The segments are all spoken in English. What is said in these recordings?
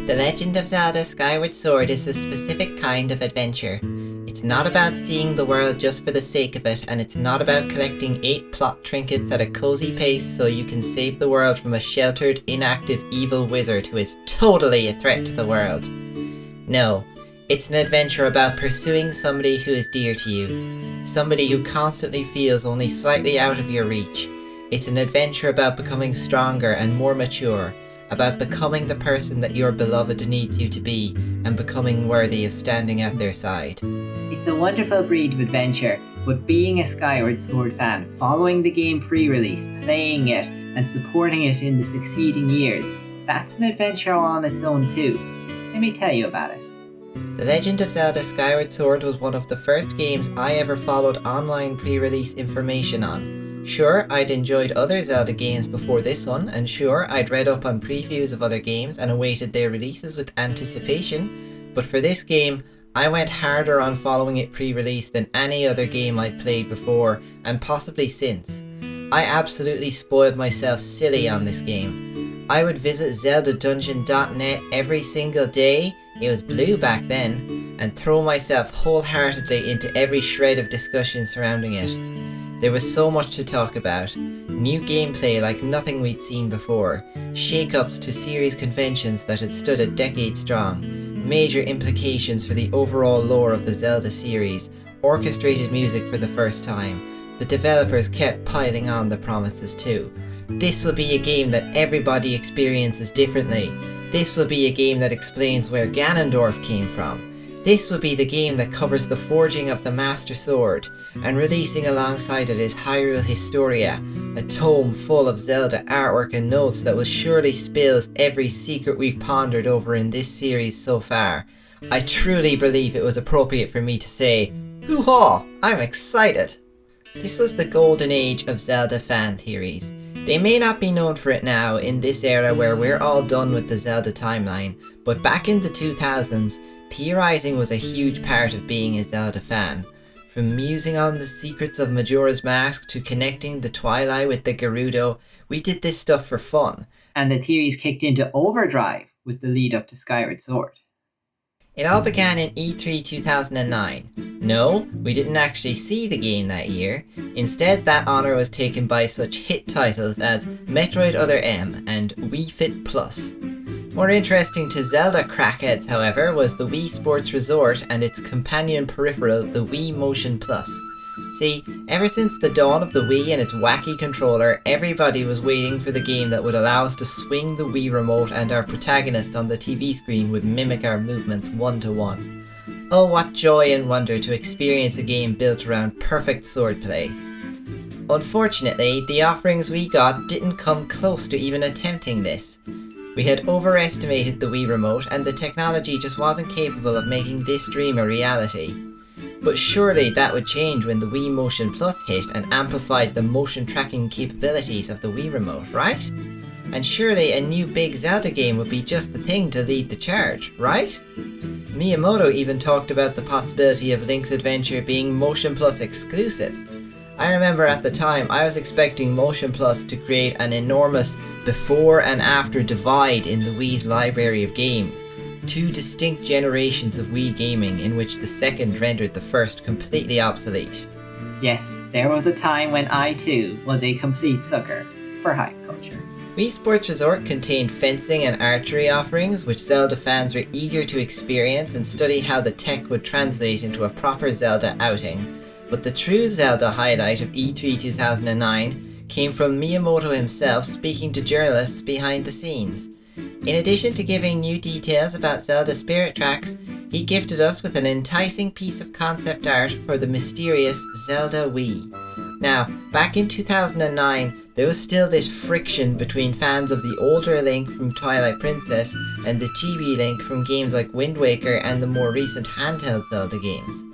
The Legend of Zelda Skyward Sword is a specific kind of adventure. It's not about seeing the world just for the sake of it, and it's not about collecting 8 plot trinkets at a cozy pace so you can save the world from a sheltered, inactive, evil wizard who is totally a threat to the world. No, it's an adventure about pursuing somebody who is dear to you, somebody who constantly feels only slightly out of your reach. It's an adventure about becoming stronger and more mature, about becoming the person that your beloved needs you to be, and becoming worthy of standing at their side. It's a wonderful breed of adventure, but being a Skyward Sword fan, following the game pre-release, playing it, and supporting it in the succeeding years, that's an adventure all on its own too. Let me tell you about it. The Legend of Zelda Skyward Sword was one of the first games I ever followed online pre-release information on. Sure, I'd enjoyed other Zelda games before this one, and sure, I'd read up on previews of other games and awaited their releases with anticipation, but for this game, I went harder on following it pre-release than any other game I'd played before, and possibly since. I absolutely spoiled myself silly on this game. I would visit zeldadungeon.net every single day, it was blue back then, and throw myself wholeheartedly into every shred of discussion surrounding it. There was so much to talk about. New gameplay like nothing we'd seen before, shake-ups to series conventions that had stood a decade strong, major implications for the overall lore of the Zelda series, orchestrated music for the first time. The developers kept piling on the promises too. This will be a game that everybody experiences differently. This will be a game that explains where Ganondorf came from. This will be the game that covers the forging of the Master Sword, and releasing alongside it is Hyrule Historia, a tome full of Zelda artwork and notes that will surely spill every secret we've pondered over in this series so far. I truly believe it was appropriate for me to say, hoo-haw, I'm excited! This was the golden age of Zelda fan theories. They may not be known for it now in this era where we're all done with the Zelda timeline, but back in the 2000s, theorizing was a huge part of being a Zelda fan. From musing on the secrets of Majora's Mask to connecting the Twilight with the Gerudo, we did this stuff for fun. And the theories kicked into overdrive with the lead up to Skyward Sword. It all began in E3 2009. No, we didn't actually see the game that year. Instead, that honour was taken by such hit titles as Metroid Other M and Wii Fit Plus. More interesting to Zelda crackheads, however, was the Wii Sports Resort and its companion peripheral, the Wii Motion Plus. See, ever since the dawn of the Wii and its wacky controller, everybody was waiting for the game that would allow us to swing the Wii remote and our protagonist on the TV screen would mimic our movements one-to-one. Oh, what joy and wonder to experience a game built around perfect swordplay. Unfortunately, the offerings we got didn't come close to even attempting this. We had overestimated the Wii remote and the technology just wasn't capable of making this dream a reality. But surely that would change when the Wii Motion Plus hit and amplified the motion tracking capabilities of the Wii remote, right? And surely a new big Zelda game would be just the thing to lead the charge, right? Miyamoto even talked about the possibility of Link's Adventure being Motion Plus exclusive. I remember at the time I was expecting Motion Plus to create an enormous before and after divide in the Wii's library of games. 2 distinct generations of Wii gaming in which the second rendered the first completely obsolete. Yes, there was a time when I too was a complete sucker for hype culture. Wii Sports Resort contained fencing and archery offerings which Zelda fans were eager to experience and study how the tech would translate into a proper Zelda outing. But the true Zelda highlight of E3 2009 came from Miyamoto himself speaking to journalists behind the scenes. In addition to giving new details about Zelda Spirit Tracks, he gifted us with an enticing piece of concept art for the mysterious Zelda Wii. Now, back in 2009, there was still this friction between fans of the older Link from Twilight Princess and the chibi Link from games like Wind Waker and the more recent handheld Zelda games.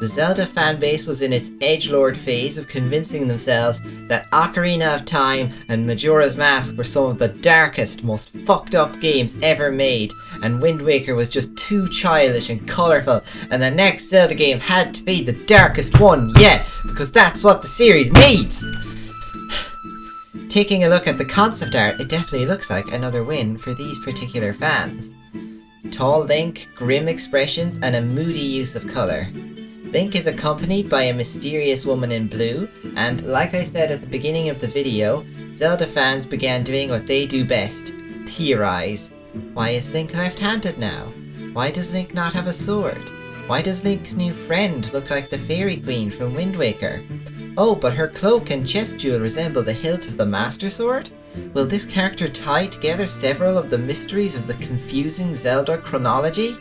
The Zelda fanbase was in its edgelord phase of convincing themselves that Ocarina of Time and Majora's Mask were some of the darkest, most fucked up games ever made, and Wind Waker was just too childish and colourful, and the next Zelda game had to be the darkest one yet, because that's what the series needs! Taking a look at the concept art, it definitely looks like another win for these particular fans. tall Link, grim expressions, and a moody use of colour. Link is accompanied by a mysterious woman in blue, and like I said at the beginning of the video, Zelda fans began doing what they do best: theorise. Why is Link left-handed now? Why does Link not have a sword? Why does Link's new friend look like the Fairy Queen from Wind Waker? Oh, but her cloak and chest jewel resemble the hilt of the Master Sword? Will this character tie together several of the mysteries of the confusing Zelda chronology?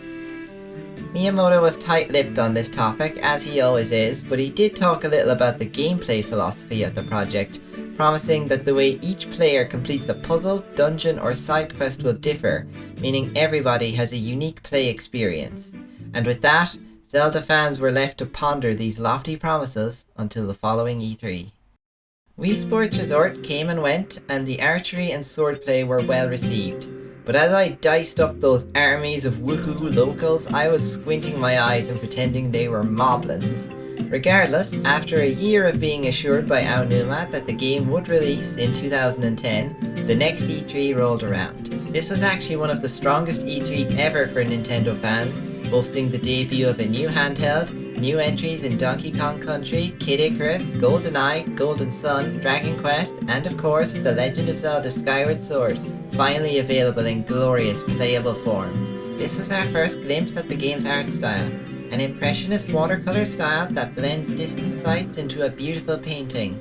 Miyamoto was tight-lipped on this topic, as he always is, but he did talk a little about the gameplay philosophy of the project, promising that the way each player completes a puzzle, dungeon, or side quest will differ, meaning everybody has a unique play experience. And with that, Zelda fans were left to ponder these lofty promises until the following E3. Wii Sports Resort came and went, and the archery and swordplay were well received. But as I diced up those armies of woohoo locals, I was squinting my eyes and pretending they were moblins. Regardless, after a year of being assured by Aonuma that the game would release in 2010, the next E3 rolled around. This was actually one of the strongest E3s ever for Nintendo fans, boasting the debut of a new handheld, new entries in Donkey Kong Country, Kid Icarus, GoldenEye, Golden Sun, Dragon Quest, and of course, The Legend of Zelda Skyward Sword, finally available in glorious playable form. This was our first glimpse at the game's art style, an impressionist watercolor style that blends distant sights into a beautiful painting.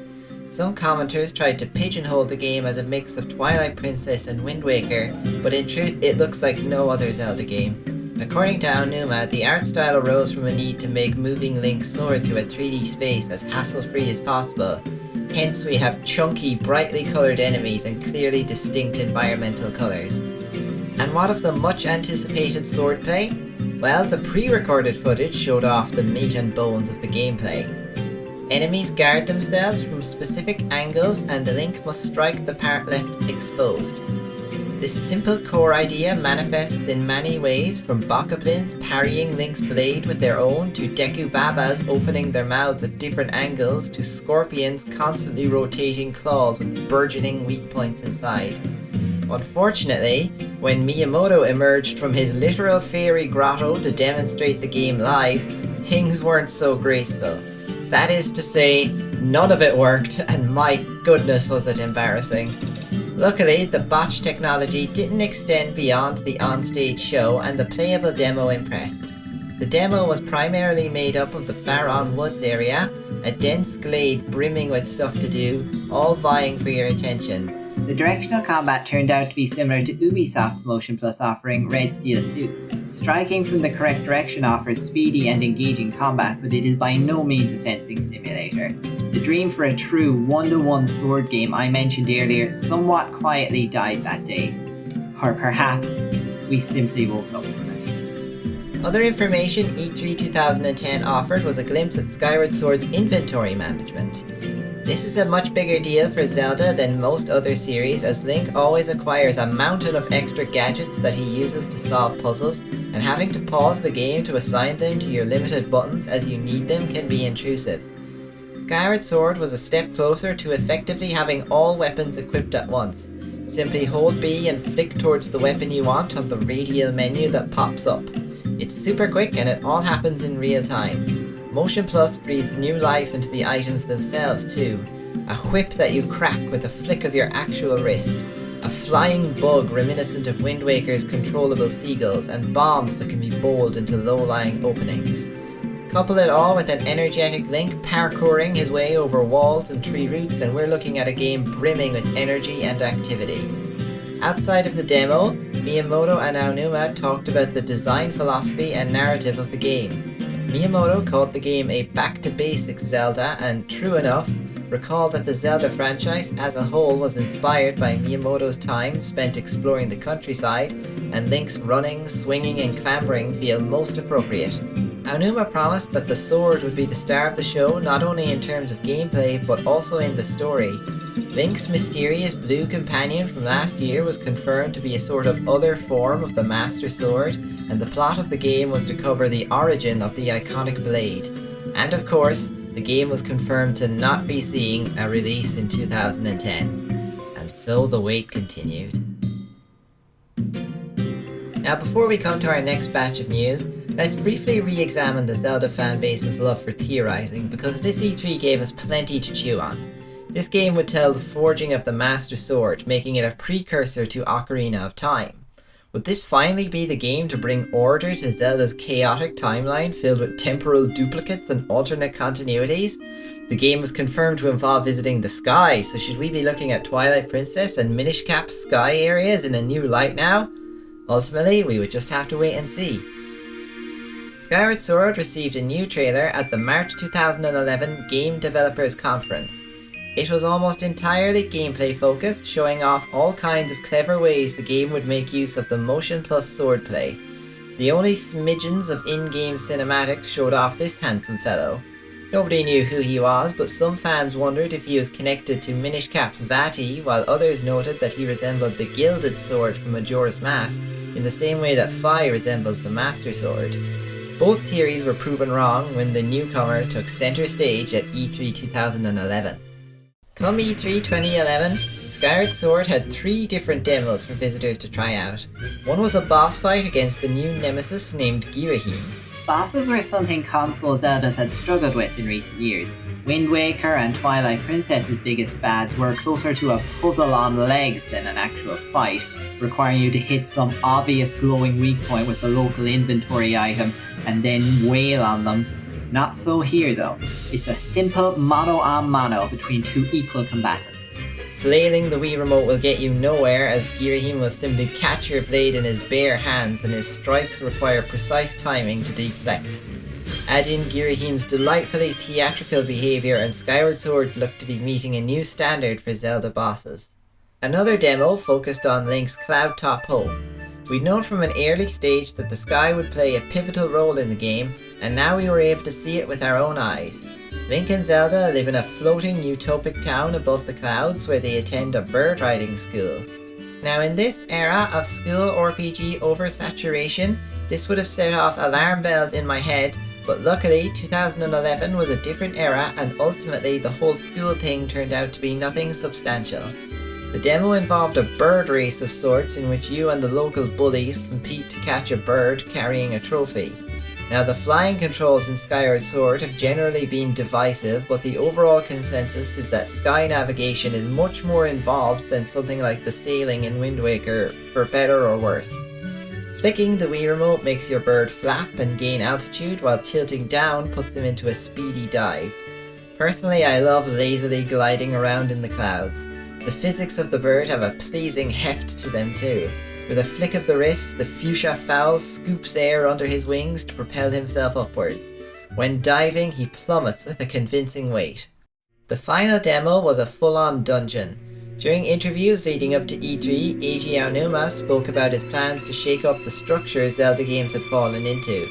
Some commenters tried to pigeonhole the game as a mix of Twilight Princess and Wind Waker, but in truth it looks like no other Zelda game. According to Aonuma, the art style arose from a need to make moving Link's sword through a 3D space as hassle-free as possible. Hence we have chunky, brightly coloured enemies and clearly distinct environmental colours. And what of the much anticipated swordplay? Well, the pre-recorded footage showed off the meat and bones of the gameplay. Enemies guard themselves from specific angles and Link must strike the part left exposed. This simple core idea manifests in many ways, from Bokoblins parrying Link's blade with their own, to Deku Babas opening their mouths at different angles, to Scorpions constantly rotating claws with burgeoning weak points inside. Unfortunately, when Miyamoto emerged from his literal fairy grotto to demonstrate the game live, things weren't so graceful. That is to say, none of it worked, and my goodness was it embarrassing. Luckily, the botch technology didn't extend beyond the onstage show, and the playable demo impressed. The demo was primarily made up of the Faron Woods area, a dense glade brimming with stuff to do, all vying for your attention. The directional combat turned out to be similar to Ubisoft's Motion Plus offering Red Steel 2. Striking from the correct direction offers speedy and engaging combat, but it is by no means a fencing simulator. The dream for a true one-to-one sword game I mentioned earlier somewhat quietly died that day. Or perhaps we simply woke up from it. Other information E3 2010 offered was a glimpse at Skyward Sword's inventory management. This is a much bigger deal for Zelda than most other series, as Link always acquires a mountain of extra gadgets that he uses to solve puzzles, and having to pause the game to assign them to your limited buttons as you need them can be intrusive. Skyward Sword was a step closer to effectively having all weapons equipped at once. Simply hold B and flick towards the weapon you want on the radial menu that pops up. It's super quick and it all happens in real time. Motion Plus breathes new life into the items themselves too. A whip that you crack with a flick of your actual wrist. A flying bug reminiscent of Wind Waker's controllable seagulls, and bombs that can be bowled into low-lying openings. Couple it all with an energetic Link parkouring his way over walls and tree roots, and we're looking at a game brimming with energy and activity. Outside of the demo, Miyamoto and Aonuma talked about the design philosophy and narrative of the game. Miyamoto called the game a back-to-basics Zelda, and true enough, recall that the Zelda franchise as a whole was inspired by Miyamoto's time spent exploring the countryside, and Link's running, swinging and clambering feel most appropriate. Aonuma promised that the sword would be the star of the show, not only in terms of gameplay but also in the story. Link's mysterious blue companion from last year was confirmed to be a sort of other form of the Master Sword, and the plot of the game was to cover the origin of the iconic blade. And of course, the game was confirmed to not be seeing a release in 2010. And so the wait continued. Now before we come to our next batch of news, let's briefly re-examine the Zelda fanbase's love for theorizing, because this E3 gave us plenty to chew on. This game would tell the forging of the Master Sword, making it a precursor to Ocarina of Time. Would this finally be the game to bring order to Zelda's chaotic timeline filled with temporal duplicates and alternate continuities? The game was confirmed to involve visiting the sky, so should we be looking at Twilight Princess and Minish Cap's sky areas in a new light now? Ultimately, we would just have to wait and see. Skyward Sword received a new trailer at the March 2011 Game Developers Conference. It was almost entirely gameplay focused, showing off all kinds of clever ways the game would make use of the motion plus swordplay. The only smidgens of in-game cinematics showed off this handsome fellow. Nobody knew who he was, but some fans wondered if he was connected to Minish Cap's Vati, while others noted that he resembled the gilded sword from Majora's Mask, in the same way that Fi resembles the Master Sword. Both theories were proven wrong when the newcomer took center stage at E3 2011. Come E3 2011, Skyward Sword had 3 different demos for visitors to try out. One was a boss fight against the new nemesis named Girahim. Bosses were something console Zeldas had struggled with in recent years. Wind Waker and Twilight Princess's biggest bads were closer to a puzzle on legs than an actual fight, requiring you to hit some obvious glowing weak point with the local inventory item and then wail on them. Not so here though. It's a simple mano-a-mano between 2 equal combatants. Flailing the Wii Remote will get you nowhere, as Girahim will simply catch your blade in his bare hands and his strikes require precise timing to deflect. Add in Girahim's delightfully theatrical behaviour and Skyward Sword looked to be meeting a new standard for Zelda bosses. Another demo focused on Link's cloud top home. We'd known from an early stage that the sky would play a pivotal role in the game, and now we were able to see it with our own eyes. Link and Zelda live in a floating utopic town above the clouds where they attend a bird riding school. Now in this era of school RPG oversaturation, this would have set off alarm bells in my head, but luckily 2011 was a different era and ultimately the whole school thing turned out to be nothing substantial. The demo involved a bird race of sorts in which you and the local bullies compete to catch a bird carrying a trophy. Now the flying controls in Skyward Sword have generally been divisive, but the overall consensus is that sky navigation is much more involved than something like the sailing in Wind Waker, for better or worse. Flicking the Wii Remote makes your bird flap and gain altitude, while tilting down puts them into a speedy dive. Personally, I love lazily gliding around in the clouds. The physics of the bird have a pleasing heft to them too. With a flick of the wrist, the fuchsia fowl scoops air under his wings to propel himself upwards. When diving, he plummets with a convincing weight. The final demo was a full-on dungeon. During interviews leading up to E3, Eiji Aonuma spoke about his plans to shake up the structure Zelda games had fallen into.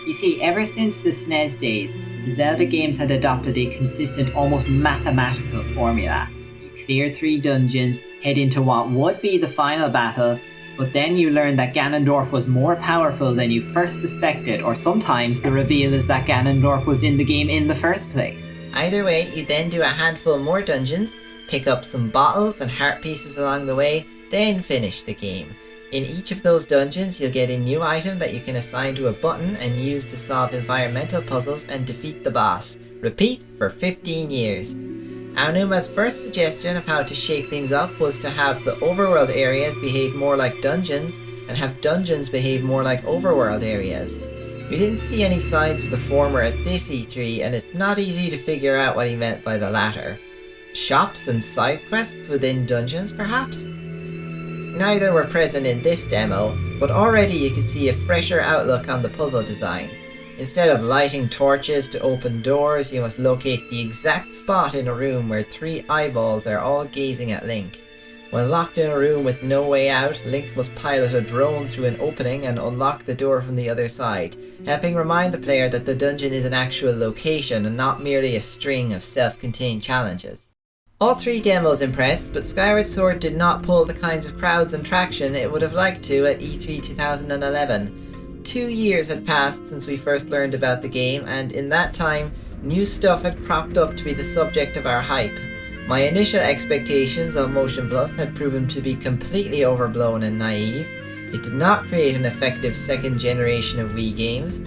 You see, ever since the SNES days, the Zelda games had adopted a consistent, almost mathematical formula. You clear 3 dungeons, head into what would be the final battle, but then you learn that Ganondorf was more powerful than you first suspected, or sometimes the reveal is that Ganondorf was in the game in the first place. Either way, you then do a handful more dungeons, pick up some bottles and heart pieces along the way, then finish the game. In each of those dungeons, you'll get a new item that you can assign to a button and use to solve environmental puzzles and defeat the boss. Repeat for 15 years. Aonuma's first suggestion of how to shake things up was to have the overworld areas behave more like dungeons and have dungeons behave more like overworld areas. We didn't see any signs of the former at this E3, and it's not easy to figure out what he meant by the latter. Shops and side quests within dungeons, perhaps? Neither were present in this demo, but already you could see a fresher outlook on the puzzle design. Instead of lighting torches to open doors, you must locate the exact spot in a room where 3 eyeballs are all gazing at Link. When locked in a room with no way out, Link must pilot a drone through an opening and unlock the door from the other side, helping remind the player that the dungeon is an actual location and not merely a string of self-contained challenges. All 3 demos impressed, but Skyward Sword did not pull the kinds of crowds and traction it would have liked to at E3 2011. 2 years had passed since we first learned about the game, and in that time, new stuff had cropped up to be the subject of our hype. My initial expectations of Motion Plus had proven to be completely overblown and naive. It did not create an effective second generation of Wii games.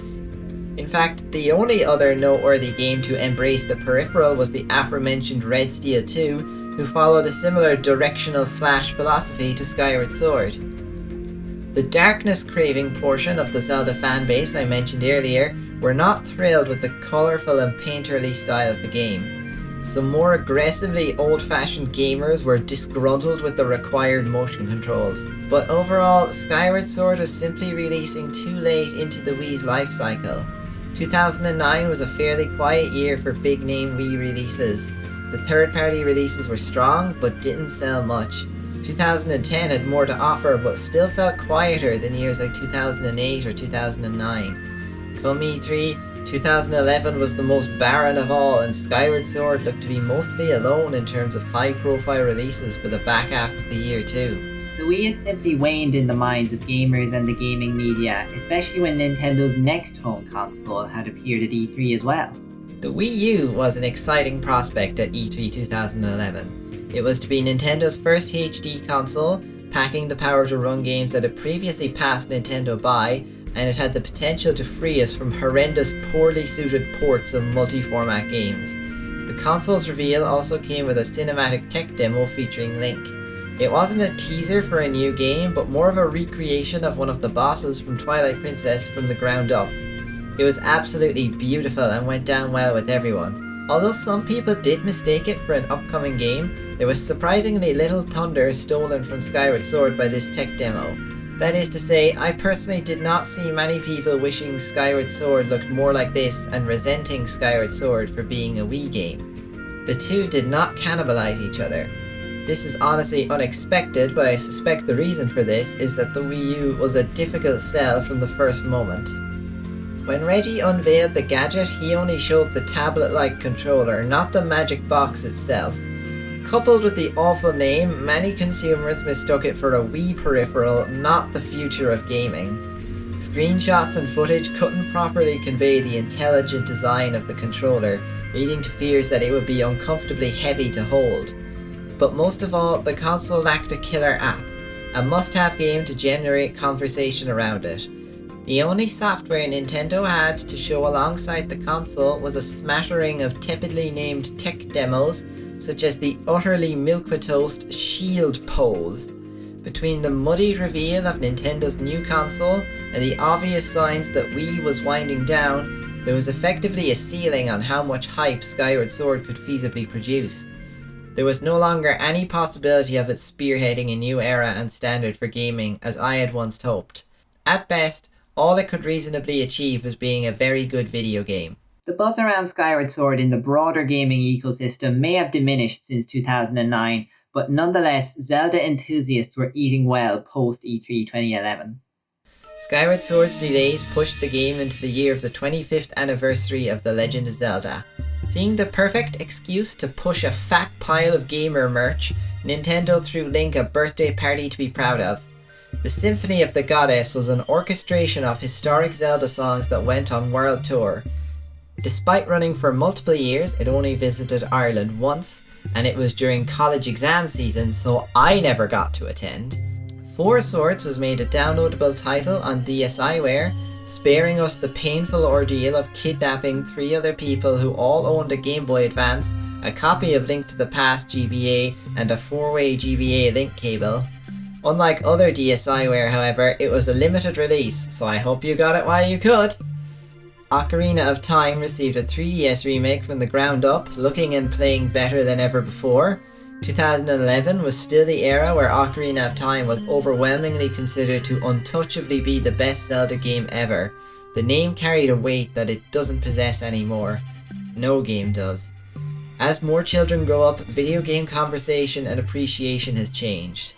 In fact, the only other noteworthy game to embrace the peripheral was the aforementioned Red Steel 2, who followed a similar directional slash philosophy to Skyward Sword. The darkness-craving portion of the Zelda fanbase I mentioned earlier were not thrilled with the colourful and painterly style of the game. Some more aggressively old-fashioned gamers were disgruntled with the required motion controls. But overall, Skyward Sword was simply releasing too late into the Wii's life cycle. 2009 was a fairly quiet year for big-name Wii releases. The third-party releases were strong, but didn't sell much. 2010 had more to offer, but still felt quieter than years like 2008 or 2009. Come E3, 2011 was the most barren of all, and Skyward Sword looked to be mostly alone in terms of high-profile releases for the back half of the year too. The Wii had simply waned in the minds of gamers and the gaming media, especially when Nintendo's next home console had appeared at E3 as well. The Wii U was an exciting prospect at E3 2011. It was to be Nintendo's first HD console, packing the power to run games that had previously passed Nintendo by, and it had the potential to free us from horrendous, poorly suited ports of multi-format games. The console's reveal also came with a cinematic tech demo featuring Link. It wasn't a teaser for a new game, but more of a recreation of one of the bosses from Twilight Princess from the ground up. It was absolutely beautiful and went down well with everyone. Although some people did mistake it for an upcoming game, there was surprisingly little thunder stolen from Skyward Sword by this tech demo. That is to say, I personally did not see many people wishing Skyward Sword looked more like this and resenting Skyward Sword for being a Wii game. The two did not cannibalize each other. This is honestly unexpected, but I suspect the reason for this is that the Wii U was a difficult sell from the first moment. When Reggie unveiled the gadget, he only showed the tablet-like controller, not the magic box itself. Coupled with the awful name, many consumers mistook it for a Wii peripheral, not the future of gaming. Screenshots and footage couldn't properly convey the intelligent design of the controller, leading to fears that it would be uncomfortably heavy to hold. But most of all, the console lacked a killer app, a must-have game to generate conversation around it. The only software Nintendo had to show alongside the console was a smattering of tepidly named tech demos, such as the utterly milquetoast Shield pose. Between the muddy reveal of Nintendo's new console and the obvious signs that Wii was winding down, there was effectively a ceiling on how much hype Skyward Sword could feasibly produce. There was no longer any possibility of it spearheading a new era and standard for gaming as I had once hoped. At best, all it could reasonably achieve was being a very good video game. The buzz around Skyward Sword in the broader gaming ecosystem may have diminished since 2009, but nonetheless, Zelda enthusiasts were eating well post E3 2011. Skyward Sword's delays pushed the game into the year of the 25th anniversary of The Legend of Zelda. Seeing the perfect excuse to push a fat pile of gamer merch, Nintendo threw Link a birthday party to be proud of. The Symphony of the Goddess was an orchestration of historic Zelda songs that went on world tour. Despite running for multiple years, it only visited Ireland once, and it was during college exam season, so I never got to attend. Four Swords was made a downloadable title on DSiWare, sparing us the painful ordeal of kidnapping 3 other people who all owned a Game Boy Advance, a copy of Link to the Past GBA, and a 4-way GBA link cable. Unlike other DSiWare, however, it was a limited release, so I hope you got it while you could. Ocarina of Time received a 3DS remake from the ground up, looking and playing better than ever before. 2011 was still the era where Ocarina of Time was overwhelmingly considered to untouchably be the best Zelda game ever. The name carried a weight that it doesn't possess anymore. No game does. As more children grow up, video game conversation and appreciation has changed.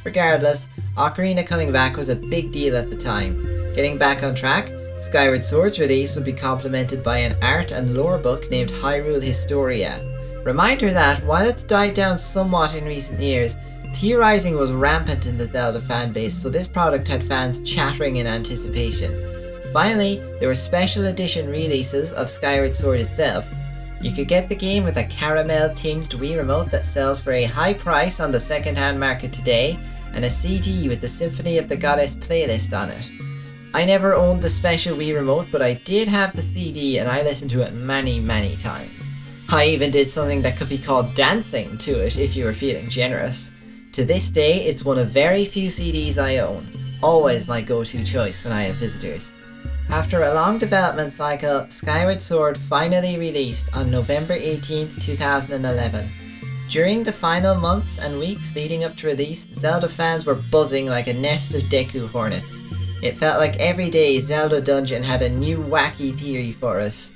Regardless, Ocarina coming back was a big deal at the time. Getting back on track, Skyward Sword's release would be complemented by an art and lore book named Hyrule Historia. Reminder that, while it's died down somewhat in recent years, theorizing was rampant in the Zelda fanbase, so this product had fans chattering in anticipation. Finally, there were special edition releases of Skyward Sword itself. You could get the game with a caramel-tinged Wii remote that sells for a high price on the second-hand market today, and a CD with the Symphony of the Goddess playlist on it. I never owned the special Wii remote, but I did have the CD and I listened to it many times. I even did something that could be called dancing to it if you were feeling generous. To this day, it's one of very few CDs I own. Always my go-to choice when I have visitors. After a long development cycle, Skyward Sword finally released on November 18th, 2011. During the final months and weeks leading up to release, Zelda fans were buzzing like a nest of Deku hornets. It felt like every day Zelda Dungeon had a new wacky theory for us.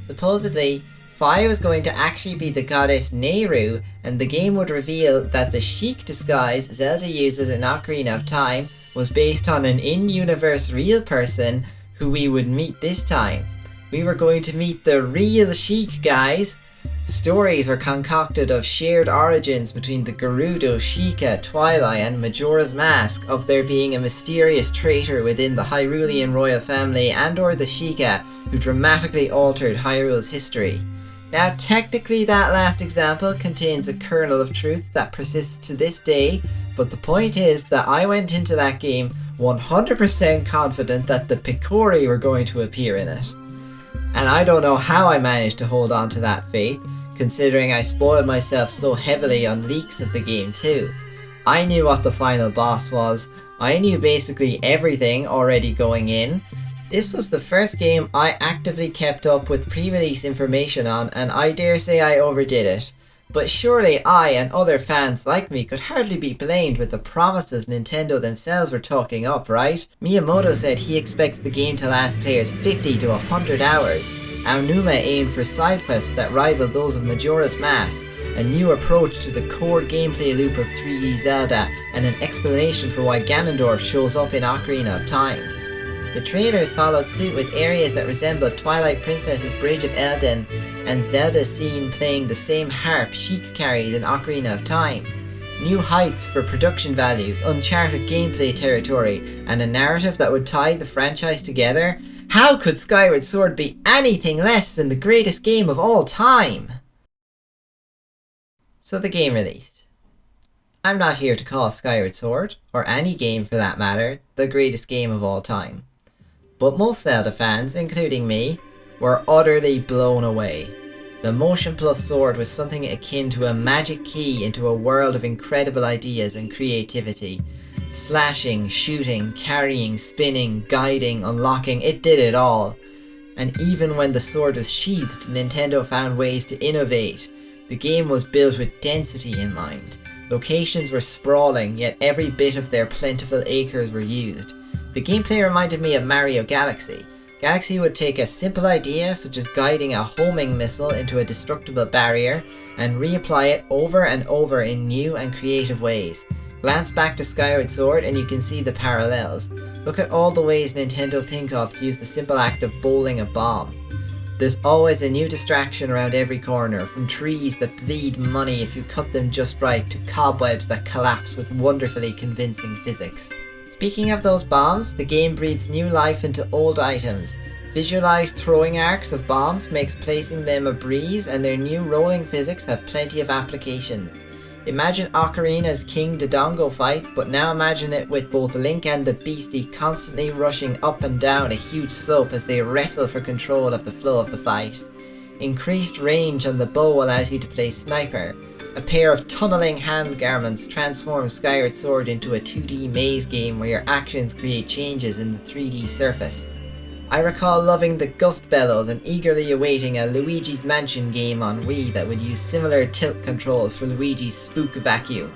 Supposedly, Fi was going to actually be the goddess Nehru, and the game would reveal that the chic disguise Zelda uses in Ocarina of Time was based on an in-universe real person who we would meet this time. We were going to meet the real Sheik, guys. Stories were concocted of shared origins between the Gerudo, Sheikah, Twilight and Majora's Mask, of there being a mysterious traitor within the Hyrulean royal family and or the Sheikah who dramatically altered Hyrule's history. Now technically that last example contains a kernel of truth that persists to this day, but the point is that I went into that game 100% confident that the Picori were going to appear in it. And I don't know how I managed to hold on to that faith, considering I spoiled myself so heavily on leaks of the game too. I knew what the final boss was, I knew basically everything already going in. This was the first game I actively kept up with pre-release information on, and I dare say I overdid it. But surely I and other fans like me could hardly be blamed with the promises Nintendo themselves were talking up, right? Miyamoto said he expects the game to last players 50 to 100 hours. Aonuma aimed for side quests that rivaled those of Majora's Mask, a new approach to the core gameplay loop of 3D Zelda, and an explanation for why Ganondorf shows up in Ocarina of Time. The trailers followed suit with areas that resembled Twilight Princess's Bridge of Eldin, and Zelda seen playing the same harp Sheik carries in Ocarina of Time. New heights for production values, uncharted gameplay territory, and a narrative that would tie the franchise together. How could Skyward Sword be anything less than the greatest game of all time? So the game released. I'm not here to call Skyward Sword, or any game for that matter, the greatest game of all time. But most Zelda fans, including me, were utterly blown away. The Motion Plus Sword was something akin to a magic key into a world of incredible ideas and creativity. Slashing, shooting, carrying, spinning, guiding, unlocking, it did it all. And even when the sword was sheathed, Nintendo found ways to innovate. The game was built with density in mind. Locations were sprawling, yet every bit of their plentiful acres were used. The gameplay reminded me of Mario Galaxy. Galaxy would take a simple idea such as guiding a homing missile into a destructible barrier and reapply it over and over in new and creative ways. Glance back to Skyward Sword and you can see the parallels. Look at all the ways Nintendo think of to use the simple act of bowling a bomb. There's always a new distraction around every corner, from trees that bleed money if you cut them just right to cobwebs that collapse with wonderfully convincing physics. Speaking of those bombs, the game breathes new life into old items. Visualized throwing arcs of bombs makes placing them a breeze, and their new rolling physics have plenty of applications. Imagine Ocarina's King Dodongo fight, but now imagine it with both Link and the Beastie constantly rushing up and down a huge slope as they wrestle for control of the flow of the fight. Increased range on the bow allows you to play Sniper. A pair of tunneling hand garments transforms Skyward Sword into a 2D maze game where your actions create changes in the 3D surface. I recall loving the Gust Bellows and eagerly awaiting a Luigi's Mansion game on Wii that would use similar tilt controls for Luigi's Spook Vacuum.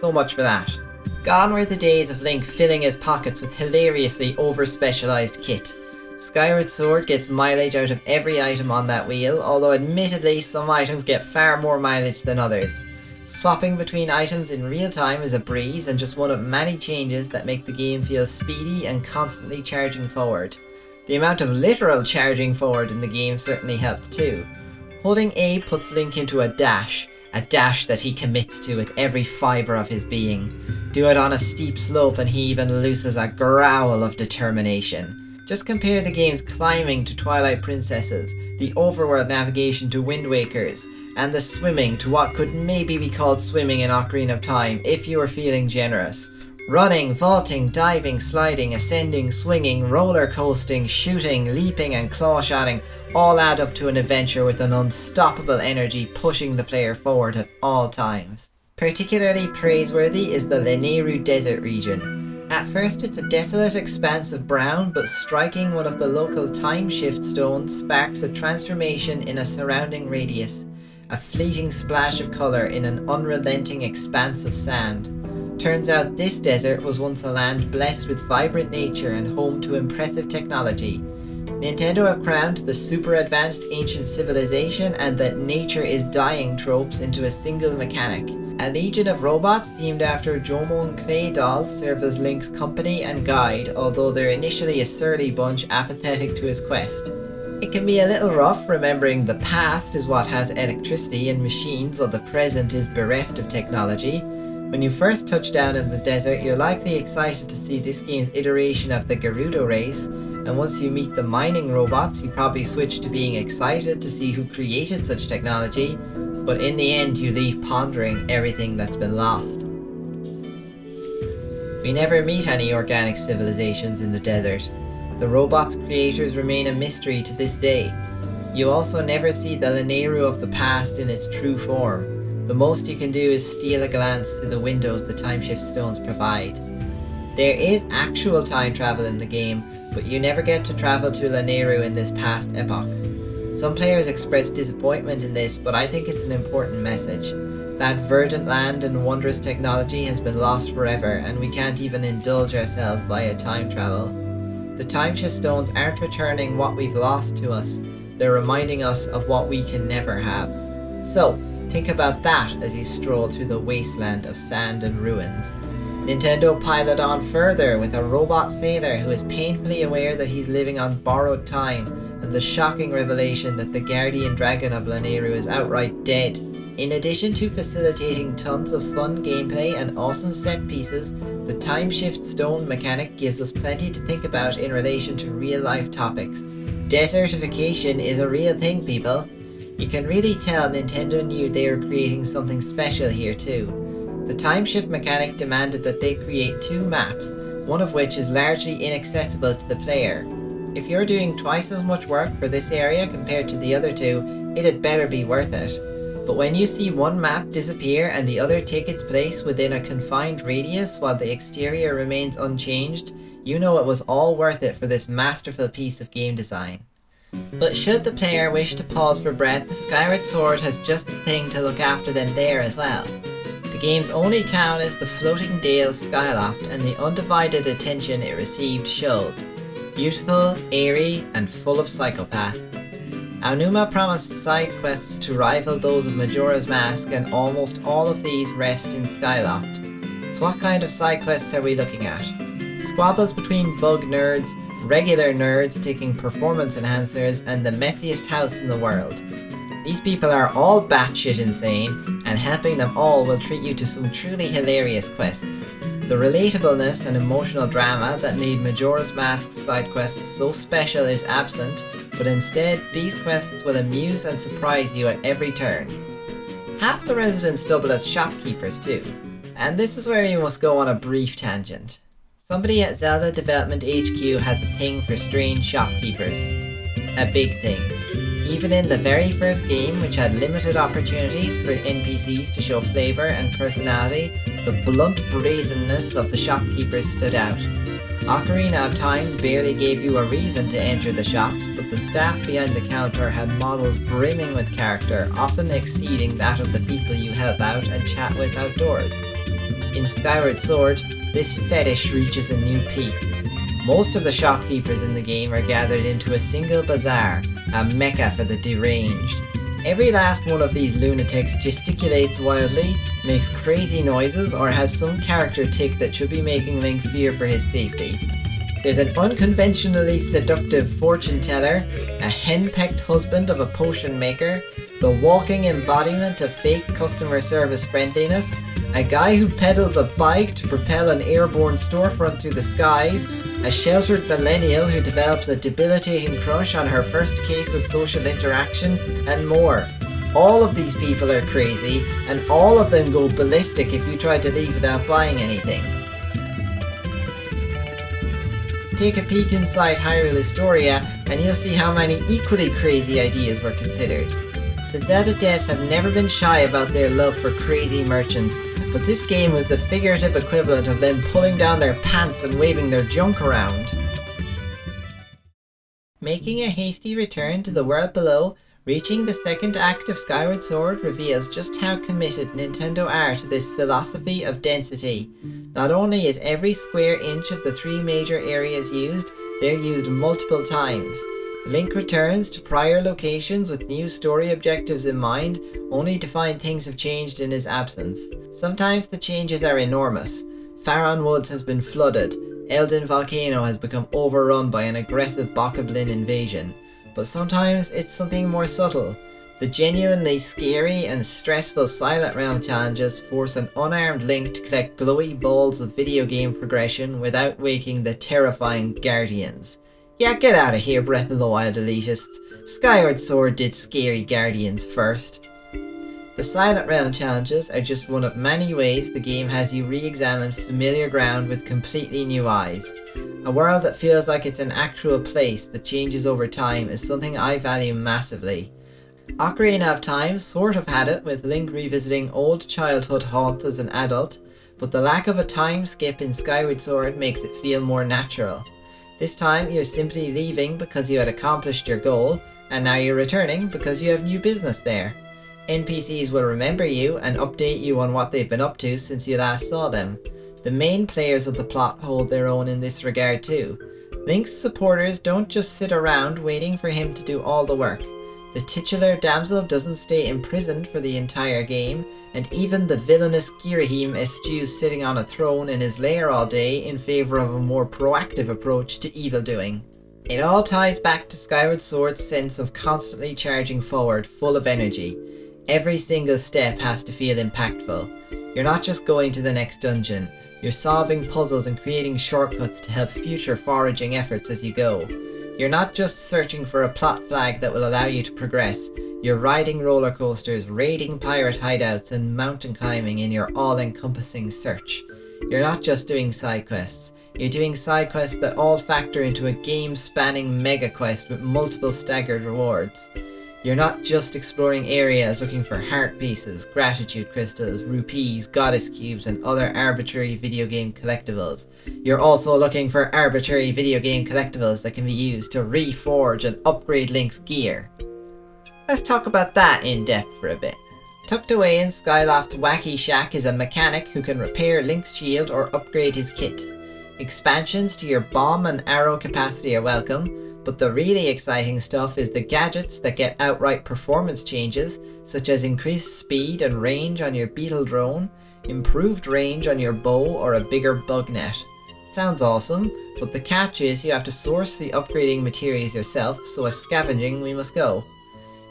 So much for that. Gone were the days of Link filling his pockets with hilariously over-specialised kit. Skyward Sword gets mileage out of every item on that wheel, although admittedly some items get far more mileage than others. Swapping between items in real time is a breeze and just one of many changes that make the game feel speedy and constantly charging forward. The amount of literal charging forward in the game certainly helped too. Holding A puts Link into a dash that he commits to with every fibre of his being. Do it on a steep slope and he even looses a growl of determination. Just compare the game's climbing to Twilight Princesses, the overworld navigation to Wind Waker's, and the swimming to what could maybe be called swimming in Ocarina of Time if you were feeling generous. Running, vaulting, diving, sliding, ascending, swinging, roller coasting, shooting, leaping and claw-shotting all add up to an adventure with an unstoppable energy pushing the player forward at all times. Particularly praiseworthy is the Lanayru Desert region. At first it's a desolate expanse of brown, but striking one of the local time shift stones sparks a transformation in a surrounding radius, a fleeting splash of colour in an unrelenting expanse of sand. Turns out this desert was once a land blessed with vibrant nature and home to impressive technology. Nintendo have crowned the super advanced ancient civilization and the nature is dying tropes into a single mechanic. A legion of robots themed after Jomon clay dolls serve as Link's company and guide, although they're initially a surly bunch apathetic to his quest. It can be a little rough remembering the past is what has electricity and machines while the present is bereft of technology. When you first touch down in the desert, you're likely excited to see this game's iteration of the Gerudo race, and once you meet the mining robots, you probably switch to being excited to see who created such technology, but in the end you leave pondering everything that's been lost. We never meet any organic civilizations in the desert. The robots' creators remain a mystery to this day. You also never see the Lanayru of the past in its true form. The most you can do is steal a glance through the windows the timeshift stones provide. There is actual time travel in the game, but you never get to travel to Lanayru in this past epoch. Some players express disappointment in this, but I think it's an important message. That verdant land and wondrous technology has been lost forever, and we can't even indulge ourselves via time travel. The timeshift stones aren't returning what we've lost to us, they're reminding us of what we can never have. So, think about that as you stroll through the wasteland of sand and ruins. Nintendo piled on further with a robot sailor who is painfully aware that he's living on borrowed time, and the shocking revelation that the guardian dragon of Lanayru is outright dead. In addition to facilitating tons of fun gameplay and awesome set pieces, the timeshift stone mechanic gives us plenty to think about in relation to real life topics. Desertification is a real thing, people. You can really tell Nintendo knew they were creating something special here too. The timeshift mechanic demanded that they create 2 maps, one of which is largely inaccessible to the player. If you're doing twice as much work for this area compared to the other 2, it had better be worth it. But when you see one map disappear and the other take its place within a confined radius while the exterior remains unchanged, you know it was all worth it for this masterful piece of game design. But should the player wish to pause for breath, the Skyward Sword has just the thing to look after them there as well. The game's only town is the floating Dale's Skyloft, and the undivided attention it received shows. Beautiful, airy, and full of psychopaths. Aonuma promised side quests to rival those of Majora's Mask, and almost all of these rest in Skyloft. So what kind of side quests are we looking at? Squabbles between bug nerds, regular nerds taking performance enhancers, and the messiest house in the world. These people are all batshit insane, and helping them all will treat you to some truly hilarious quests. The relatableness and emotional drama that made Majora's Mask's side quests so special is absent, but instead these quests will amuse and surprise you at every turn. Half the residents double as shopkeepers too, and this is where you must go on a brief tangent. Somebody at Zelda Development HQ has a thing for strange shopkeepers. A big thing. Even in the very first game, which had limited opportunities for NPCs to show flavour and personality, the blunt brazenness of the shopkeepers stood out. Ocarina of Time barely gave you a reason to enter the shops, but the staff behind the counter had models brimming with character, often exceeding that of the people you help out and chat with outdoors. In Skyward Sword, this fetish reaches a new peak. Most of the shopkeepers in the game are gathered into a single bazaar, a mecca for the deranged. Every last one of these lunatics gesticulates wildly, makes crazy noises, or has some character tick that should be making Link fear for his safety. There's an unconventionally seductive fortune teller, a henpecked husband of a potion maker, the walking embodiment of fake customer service friendliness, a guy who pedals a bike to propel an airborne storefront through the skies, a sheltered millennial who develops a debilitating crush on her first case of social interaction, and more. All of these people are crazy, and all of them go ballistic if you try to leave without buying anything. Take a peek inside Hyrule Historia and you'll see how many equally crazy ideas were considered. The Zelda devs have never been shy about their love for crazy merchants, but this game was the figurative equivalent of them pulling down their pants and waving their junk around. Making a hasty return to the world below, reaching the second act of Skyward Sword reveals just how committed Nintendo are to this philosophy of density. Not only is every square inch of the 3 major areas used, they're used multiple times. Link returns to prior locations with new story objectives in mind, only to find things have changed in his absence. Sometimes the changes are enormous. Faron Woods has been flooded, Eldin Volcano has become overrun by an aggressive Bokoblin invasion. But sometimes it's something more subtle. The genuinely scary and stressful Silent Realm challenges force an unarmed Link to collect glowy balls of video game progression without waking the terrifying Guardians. Yeah, get out of here, Breath of the Wild elitists. Skyward Sword did scary Guardians first. The Silent Realm challenges are just one of many ways the game has you re-examine familiar ground with completely new eyes. A world that feels like it's an actual place that changes over time is something I value massively. Ocarina of Time sort of had it with Link revisiting old childhood haunts as an adult, but the lack of a time skip in Skyward Sword makes it feel more natural. This time you're simply leaving because you had accomplished your goal, and now you're returning because you have new business there. NPCs will remember you and update you on what they've been up to since you last saw them. The main players of the plot hold their own in this regard too. Link's supporters don't just sit around waiting for him to do all the work. The titular damsel doesn't stay imprisoned for the entire game, and even the villainous Girahim eschews sitting on a throne in his lair all day in favour of a more proactive approach to evil doing. It all ties back to Skyward Sword's sense of constantly charging forward, full of energy. Every single step has to feel impactful. You're not just going to the next dungeon, you're solving puzzles and creating shortcuts to help future foraging efforts as you go. You're not just searching for a plot flag that will allow you to progress, you're riding roller coasters, raiding pirate hideouts and mountain climbing in your all-encompassing search. You're not just doing side quests, you're doing side quests that all factor into a game-spanning mega quest with multiple staggered rewards. You're not just exploring areas looking for heart pieces, gratitude crystals, rupees, goddess cubes and other arbitrary video game collectibles. You're also looking for arbitrary video game collectibles that can be used to reforge and upgrade Link's gear. Let's talk about that in depth for a bit. Tucked away in Skyloft's wacky shack is a mechanic who can repair Link's shield or upgrade his kit. Expansions to your bomb and arrow capacity are welcome, but the really exciting stuff is the gadgets that get outright performance changes, such as increased speed and range on your beetle drone, improved range on your bow, or a bigger bug net. Sounds awesome, but the catch is you have to source the upgrading materials yourself, so as scavenging we must go.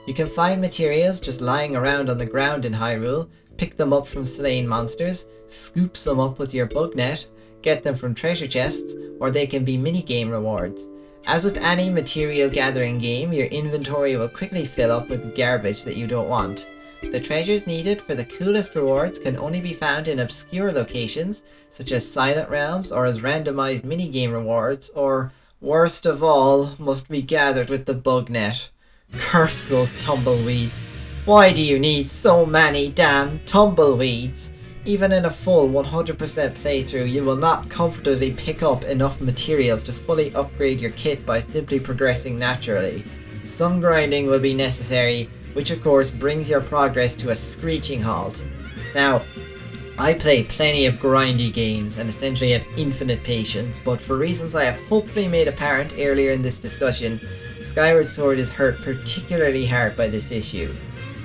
You can find materials just lying around on the ground in Hyrule, pick them up from slain monsters, scoop some up with your bug net, get them from treasure chests, or they can be minigame rewards. As with any material gathering game, your inventory will quickly fill up with garbage that you don't want. The treasures needed for the coolest rewards can only be found in obscure locations, such as Silent Realms or as randomized minigame rewards, or, worst of all, must be gathered with the bug net. Curse those tumbleweeds. Why do you need so many damn tumbleweeds? Even in a full 100% playthrough, you will not comfortably pick up enough materials to fully upgrade your kit by simply progressing naturally. Some grinding will be necessary, which of course brings your progress to a screeching halt. Now, I play plenty of grindy games and essentially have infinite patience, but for reasons I have hopefully made apparent earlier in this discussion, Skyward Sword is hurt particularly hard by this issue.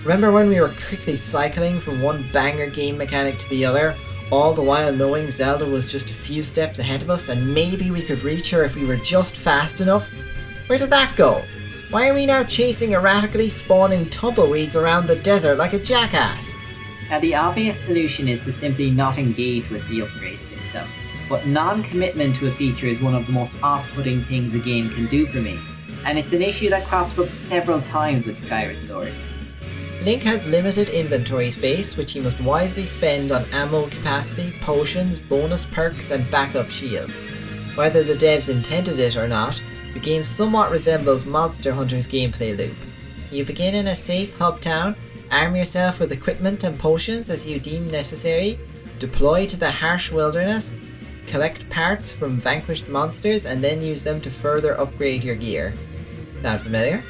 Remember when we were quickly cycling from one banger game mechanic to the other, all the while knowing Zelda was just a few steps ahead of us and maybe we could reach her if we were just fast enough? Where did that go? Why are we now chasing erratically spawning tumbleweeds around the desert like a jackass? Now the obvious solution is to simply not engage with the upgrade system. but non-commitment to a feature is one of the most off-putting things a game can do for me, and it's an issue that crops up several times with Skyward Sword. Link has limited inventory space, which he must wisely spend on ammo capacity, potions, bonus perks, and backup shields. Whether the devs intended it or not, the game somewhat resembles Monster Hunter's gameplay loop. You begin in a safe hub town, arm yourself with equipment and potions as you deem necessary, deploy to the harsh wilderness, collect parts from vanquished monsters, and then use them to further upgrade your gear. Sound familiar?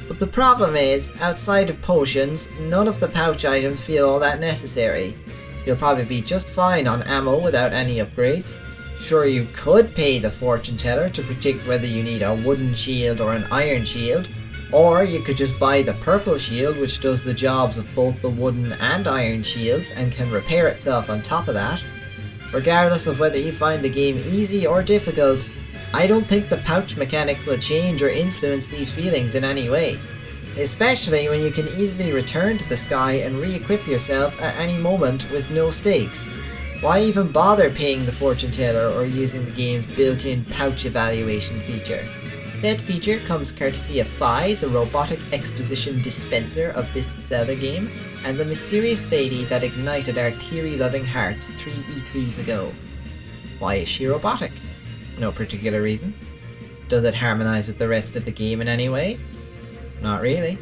But the problem is, outside of potions, none of the pouch items feel all that necessary. You'll probably be just fine on ammo without any upgrades. Sure, you could pay the fortune teller to predict whether you need a wooden shield or an iron shield, or you could just buy the purple shield, which does the jobs of both the wooden and iron shields and can repair itself on top of that. Regardless of whether you find the game easy or difficult, I don't think the pouch mechanic will change or influence these feelings in any way. Especially when you can easily return to the sky and re-equip yourself at any moment with no stakes. Why even bother paying the fortune teller or using the game's built-in pouch evaluation feature? Said feature comes courtesy of Fi, the robotic exposition dispenser of this Zelda game, and the mysterious lady that ignited our theory-loving hearts 3 E3s ago. Why is she robotic? No particular reason. Does it harmonise with the rest of the game in any way? Not really.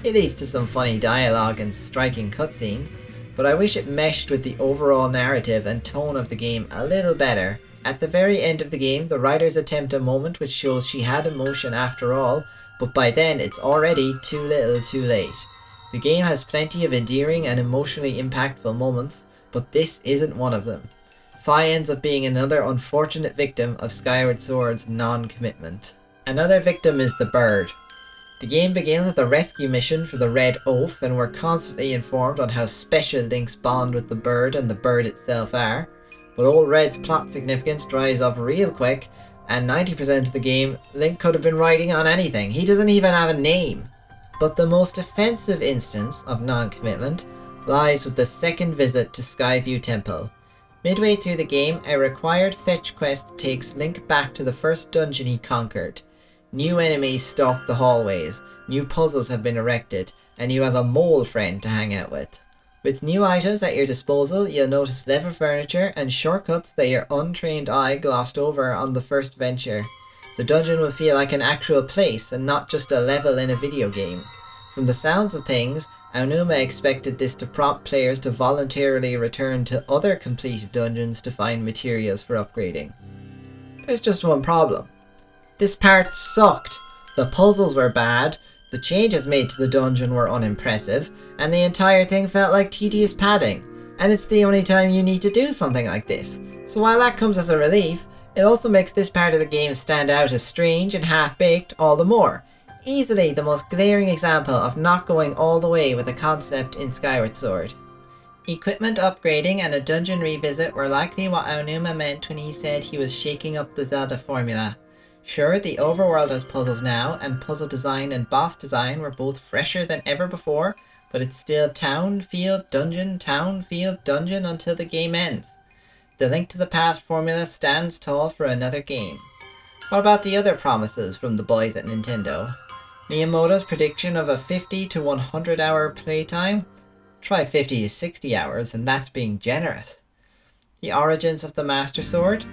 It leads to some funny dialogue and striking cutscenes, but I wish it meshed with the overall narrative and tone of the game a little better. At the very end of the game, the writers attempt a moment which shows she had emotion after all, but by then it's already too little too late. The game has plenty of endearing and emotionally impactful moments, but this isn't one of them. Fi ends up being another unfortunate victim of Skyward Sword's non-commitment. Another victim is the bird. The game begins with a rescue mission for the Red Oaf, and we're constantly informed on how special Link's bond with the bird and the bird itself are, but old Red's plot significance dries up real quick, and 90% of the game, Link could have been writing on anything. He doesn't even have a name. But the most offensive instance of non-commitment lies with the second visit to Skyview Temple. Midway through the game, a required fetch quest takes Link back to the first dungeon he conquered. New enemies stalk the hallways, new puzzles have been erected, and you have a mole friend to hang out with. With new items at your disposal, you'll notice level furniture and shortcuts that your untrained eye glossed over on the first venture. The dungeon will feel like an actual place and not just a level in a video game. From the sounds of things, Aonuma expected this to prompt players to voluntarily return to other completed dungeons to find materials for upgrading. There's just one problem. This part sucked. The puzzles were bad, the changes made to the dungeon were unimpressive, and the entire thing felt like tedious padding. And it's the only time you need to do something like this. So while that comes as a relief, it also makes this part of the game stand out as strange and half-baked all the more. Easily the most glaring example of not going all the way with a concept in Skyward Sword. Equipment upgrading and a dungeon revisit were likely what Aonuma meant when he said he was shaking up the Zelda formula. Sure, the overworld has puzzles now, and puzzle design and boss design were both fresher than ever before, but it's still town, field, dungeon, town, field, dungeon until the game ends. The Link to the Past formula stands tall for another game. What about the other promises from the boys at Nintendo? Miyamoto's prediction of a 50 to 100 hour playtime? Try 50 to 60 hours and that's being generous. The origins of the Master Sword?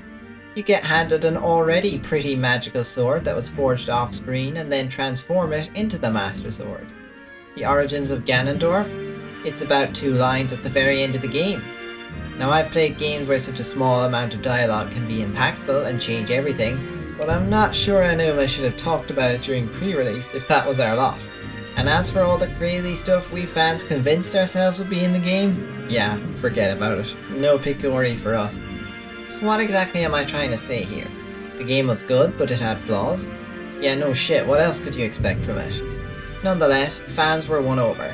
You get handed an already pretty magical sword that was forged off screen and then transform it into the Master Sword. The origins of Ganondorf? It's about 2 lines at the very end of the game. Now I've played games where such a small amount of dialogue can be impactful and change everything, but I'm not sure Aonuma should have talked about it during pre-release if that was our lot. And as for all the crazy stuff we fans convinced ourselves would be in the game, yeah, forget about it. No Picori for us. So what exactly am I trying to say here? The game was good, but it had flaws? Yeah, no shit, what else could you expect from it? Nonetheless, fans were won over.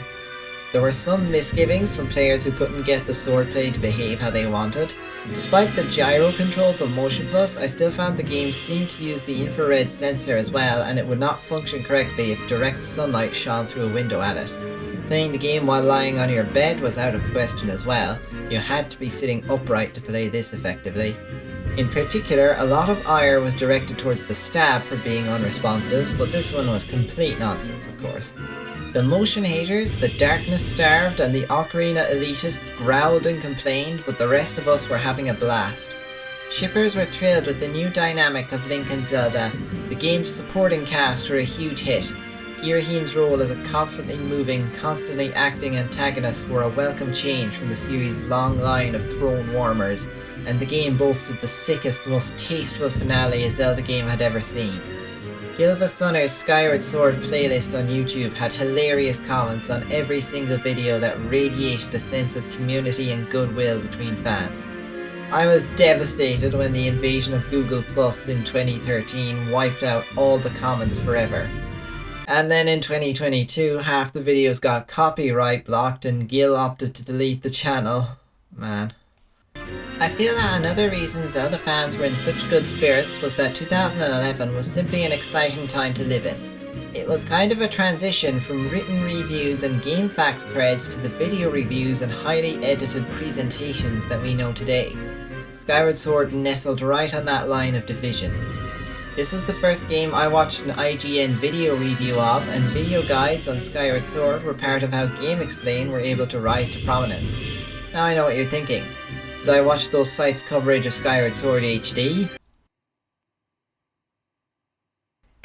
There were some misgivings from players who couldn't get the swordplay to behave how they wanted. Despite the gyro controls of Motion Plus, I still found the game seemed to use the infrared sensor as well, and it would not function correctly if direct sunlight shone through a window at it. Playing the game while lying on your bed was out of the question as well. You had to be sitting upright to play this effectively. In particular, a lot of ire was directed towards the stab for being unresponsive, but this one was complete nonsense, of course. The motion haters, the darkness starved, and the Ocarina elitists growled and complained, but the rest of us were having a blast. Shippers were thrilled with the new dynamic of Link and Zelda. The game's supporting cast were a huge hit. Girahim's role as a constantly moving, constantly acting antagonist were a welcome change from the series' long line of throne warmers, and the game boasted the sickest, most tasteful finale a Zelda game had ever seen. Gilva Sunner's Skyward Sword playlist on YouTube had hilarious comments on every single video that radiated a sense of community and goodwill between fans. I was devastated when the invasion of Google Plus in 2013 wiped out all the comments forever. And then in 2022, half the videos got copyright blocked and Gil opted to delete the channel. Man. I feel that another reason Zelda fans were in such good spirits was that 2011 was simply an exciting time to live in. It was kind of a transition from written reviews and game facts threads to the video reviews and highly edited presentations that we know today. Skyward Sword nestled right on that line of division. This was the first game I watched an IGN video review of, and video guides on Skyward Sword were part of how GameXplain were able to rise to prominence. Now I know what you're thinking. Did I watch those sites' coverage of Skyward Sword HD?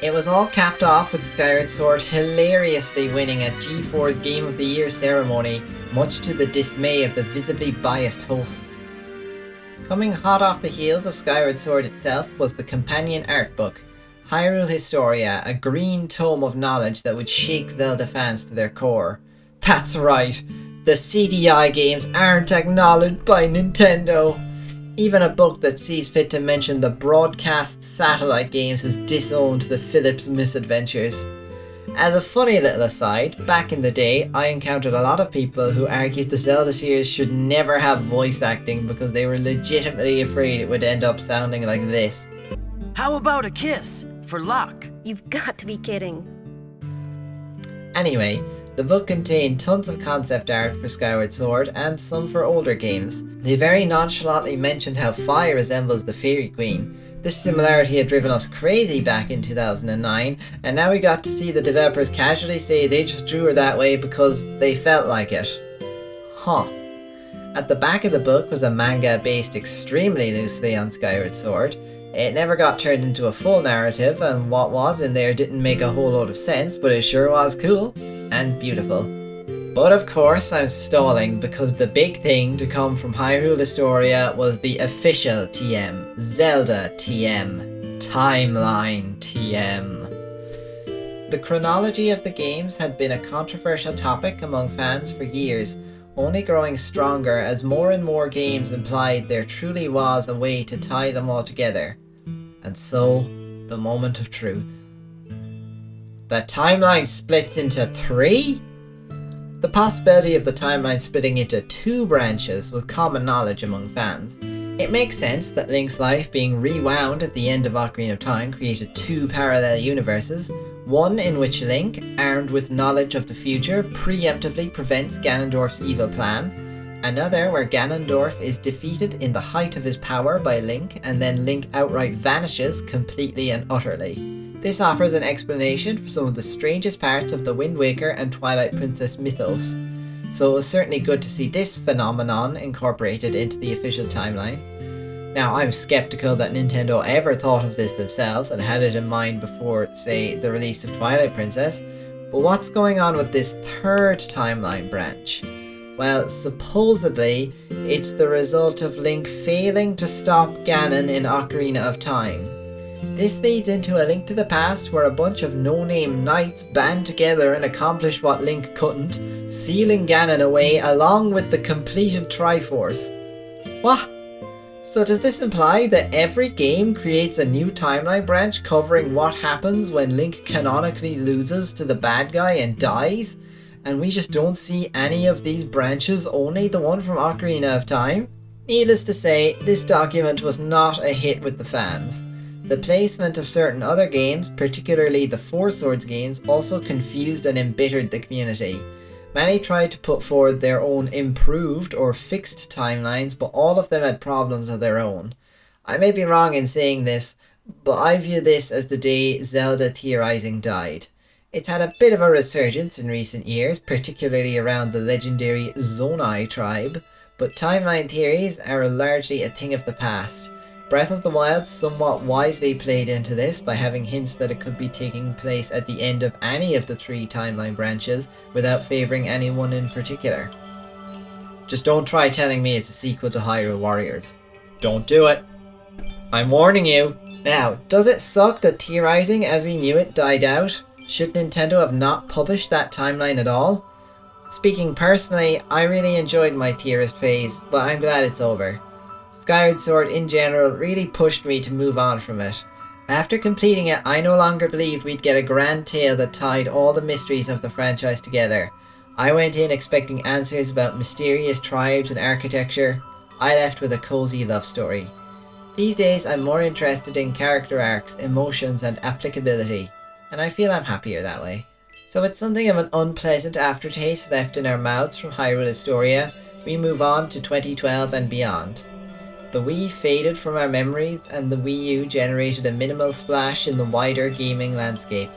It was all capped off with Skyward Sword hilariously winning a G4's Game of the Year ceremony, much to the dismay of the visibly biased hosts. Coming hot off the heels of Skyward Sword itself was the companion art book, Hyrule Historia, a green tome of knowledge that would shake Zelda fans to their core. That's right! The CDI games aren't acknowledged by Nintendo. Even a book that sees fit to mention the broadcast satellite games has disowned the Philips misadventures. As a funny little aside, back in the day I encountered a lot of people who argued the Zelda series should never have voice acting because they were legitimately afraid it would end up sounding like this. How about a kiss for luck? You've got to be kidding. Anyway, the book contained tons of concept art for Skyward Sword and some for older games. They very nonchalantly mentioned how Fi resembles the Fairy Queen. This similarity had driven us crazy back in 2009, and now we got to see the developers casually say they just drew her that way because they felt like it. Huh. At the back of the book was a manga based extremely loosely on Skyward Sword. It never got turned into a full narrative, and what was in there didn't make a whole load of sense, but it sure was cool and beautiful. But of course I'm stalling because the big thing to come from Hyrule Historia was the official TM, Zelda TM, Timeline TM. The chronology of the games had been a controversial topic among fans for years, only growing stronger as more and more games implied there truly was a way to tie them all together. And so, the moment of truth. The timeline splits into 3? The possibility of the timeline splitting into 2 branches was common knowledge among fans. It makes sense that Link's life being rewound at the end of Ocarina of Time created 2 parallel universes, one in which Link, armed with knowledge of the future, preemptively prevents Ganondorf's evil plan, another where Ganondorf is defeated in the height of his power by Link, and then Link outright vanishes completely and utterly. This offers an explanation for some of the strangest parts of the Wind Waker and Twilight Princess mythos. So it was certainly good to see this phenomenon incorporated into the official timeline. Now, I'm skeptical that Nintendo ever thought of this themselves and had it in mind before, say, the release of Twilight Princess, but what's going on with this 3rd timeline branch? Well, supposedly, it's the result of Link failing to stop Ganon in Ocarina of Time. This leads into A Link to the Past, where a bunch of no-name knights band together and accomplish what Link couldn't, sealing Ganon away along with the completed Triforce. What? So does this imply that every game creates a new timeline branch covering what happens when Link canonically loses to the bad guy and dies? And we just don't see any of these branches, only the one from Ocarina of Time? Needless to say, this document was not a hit with the fans. The placement of certain other games, particularly the Four Swords games, also confused and embittered the community. Many tried to put forward their own improved or fixed timelines, but all of them had problems of their own. I may be wrong in saying this, but I view this as the day Zelda theorizing died. It's had a bit of a resurgence in recent years, particularly around the legendary Zonai tribe, but timeline theories are largely a thing of the past. Breath of the Wild somewhat wisely played into this by having hints that it could be taking place at the end of any of the 3 timeline branches without favouring anyone in particular. Just don't try telling me it's a sequel to Hyrule Warriors. Don't do it. I'm warning you. Now, does it suck that theorizing as we knew it died out? Should Nintendo have not published that timeline at all? Speaking personally, I really enjoyed my theorist phase, but I'm glad it's over. Skyward Sword in general really pushed me to move on from it. After completing it, I no longer believed we'd get a grand tale that tied all the mysteries of the franchise together. I went in expecting answers about mysterious tribes and architecture. I left with a cozy love story. These days I'm more interested in character arcs, emotions and applicability, and I feel I'm happier that way. So with something of an unpleasant aftertaste left in our mouths from Hyrule Historia, we move on to 2012 and beyond. The Wii faded from our memories and the Wii U generated a minimal splash in the wider gaming landscape.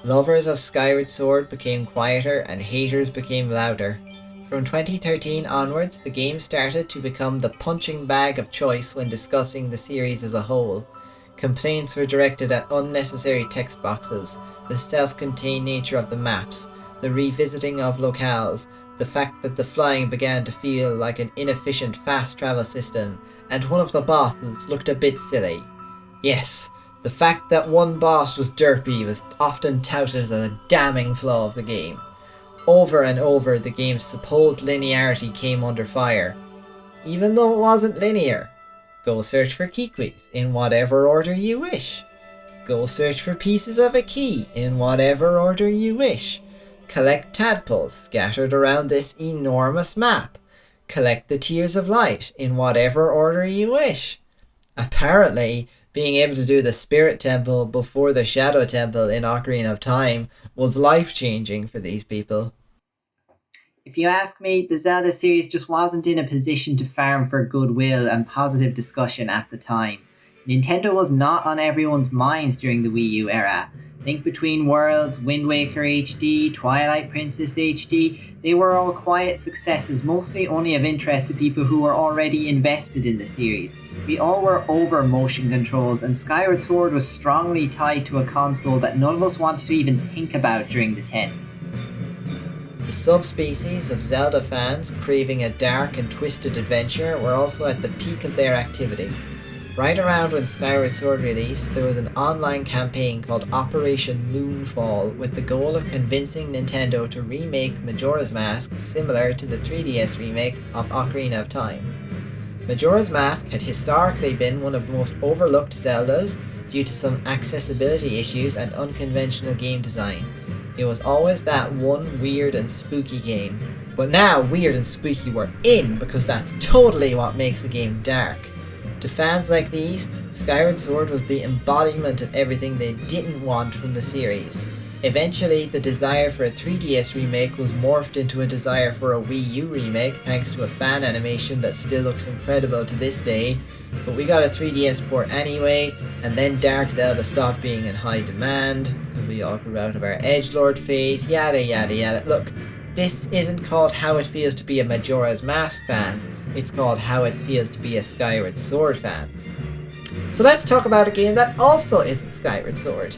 Lovers of Skyward Sword became quieter and haters became louder. From 2013 onwards, the game started to become the punching bag of choice when discussing the series as a whole. Complaints were directed at unnecessary text boxes, the self-contained nature of the maps, the revisiting of locales, the fact that the flying began to feel like an inefficient fast travel system, and one of the bosses looked a bit silly. Yes, the fact that one boss was derpy was often touted as a damning flaw of the game. Over and over, the game's supposed linearity came under fire, even though it wasn't linear. Go search for keyquees in whatever order you wish. Go search for pieces of a key in whatever order you wish. Collect tadpoles scattered around this enormous map. Collect the Tears of Light in whatever order you wish. Apparently, being able to do the Spirit Temple before the Shadow Temple in Ocarina of Time was life-changing for these people. If you ask me, the Zelda series just wasn't in a position to farm for goodwill and positive discussion at the time. Nintendo was not on everyone's minds during the Wii U era. Link Between Worlds, Wind Waker HD, Twilight Princess HD, they were all quiet successes, mostly only of interest to people who were already invested in the series. We all were over motion controls, and Skyward Sword was strongly tied to a console that none of us wanted to even think about during the 10s. The subspecies of Zelda fans craving a dark and twisted adventure were also at the peak of their activity. Right around when Skyward Sword released, there was an online campaign called Operation Moonfall with the goal of convincing Nintendo to remake Majora's Mask similar to the 3DS remake of Ocarina of Time. Majora's Mask had historically been one of the most overlooked Zeldas due to some accessibility issues and unconventional game design. It was always that one weird and spooky game. But now weird and spooky were in because that's totally what makes a game dark. To fans like these, Skyward Sword was the embodiment of everything they didn't want from the series. Eventually, the desire for a 3DS remake was morphed into a desire for a Wii U remake thanks to a fan animation that still looks incredible to this day, but we got a 3DS port anyway, and then Dark Zelda stopped being in high demand, because we all grew out of our edgelord phase, yada yada yada. Look, this isn't called How It Feels to be a Majora's Mask fan, it's called How It Feels to be a Skyward Sword fan. So let's talk about a game that also isn't Skyward Sword.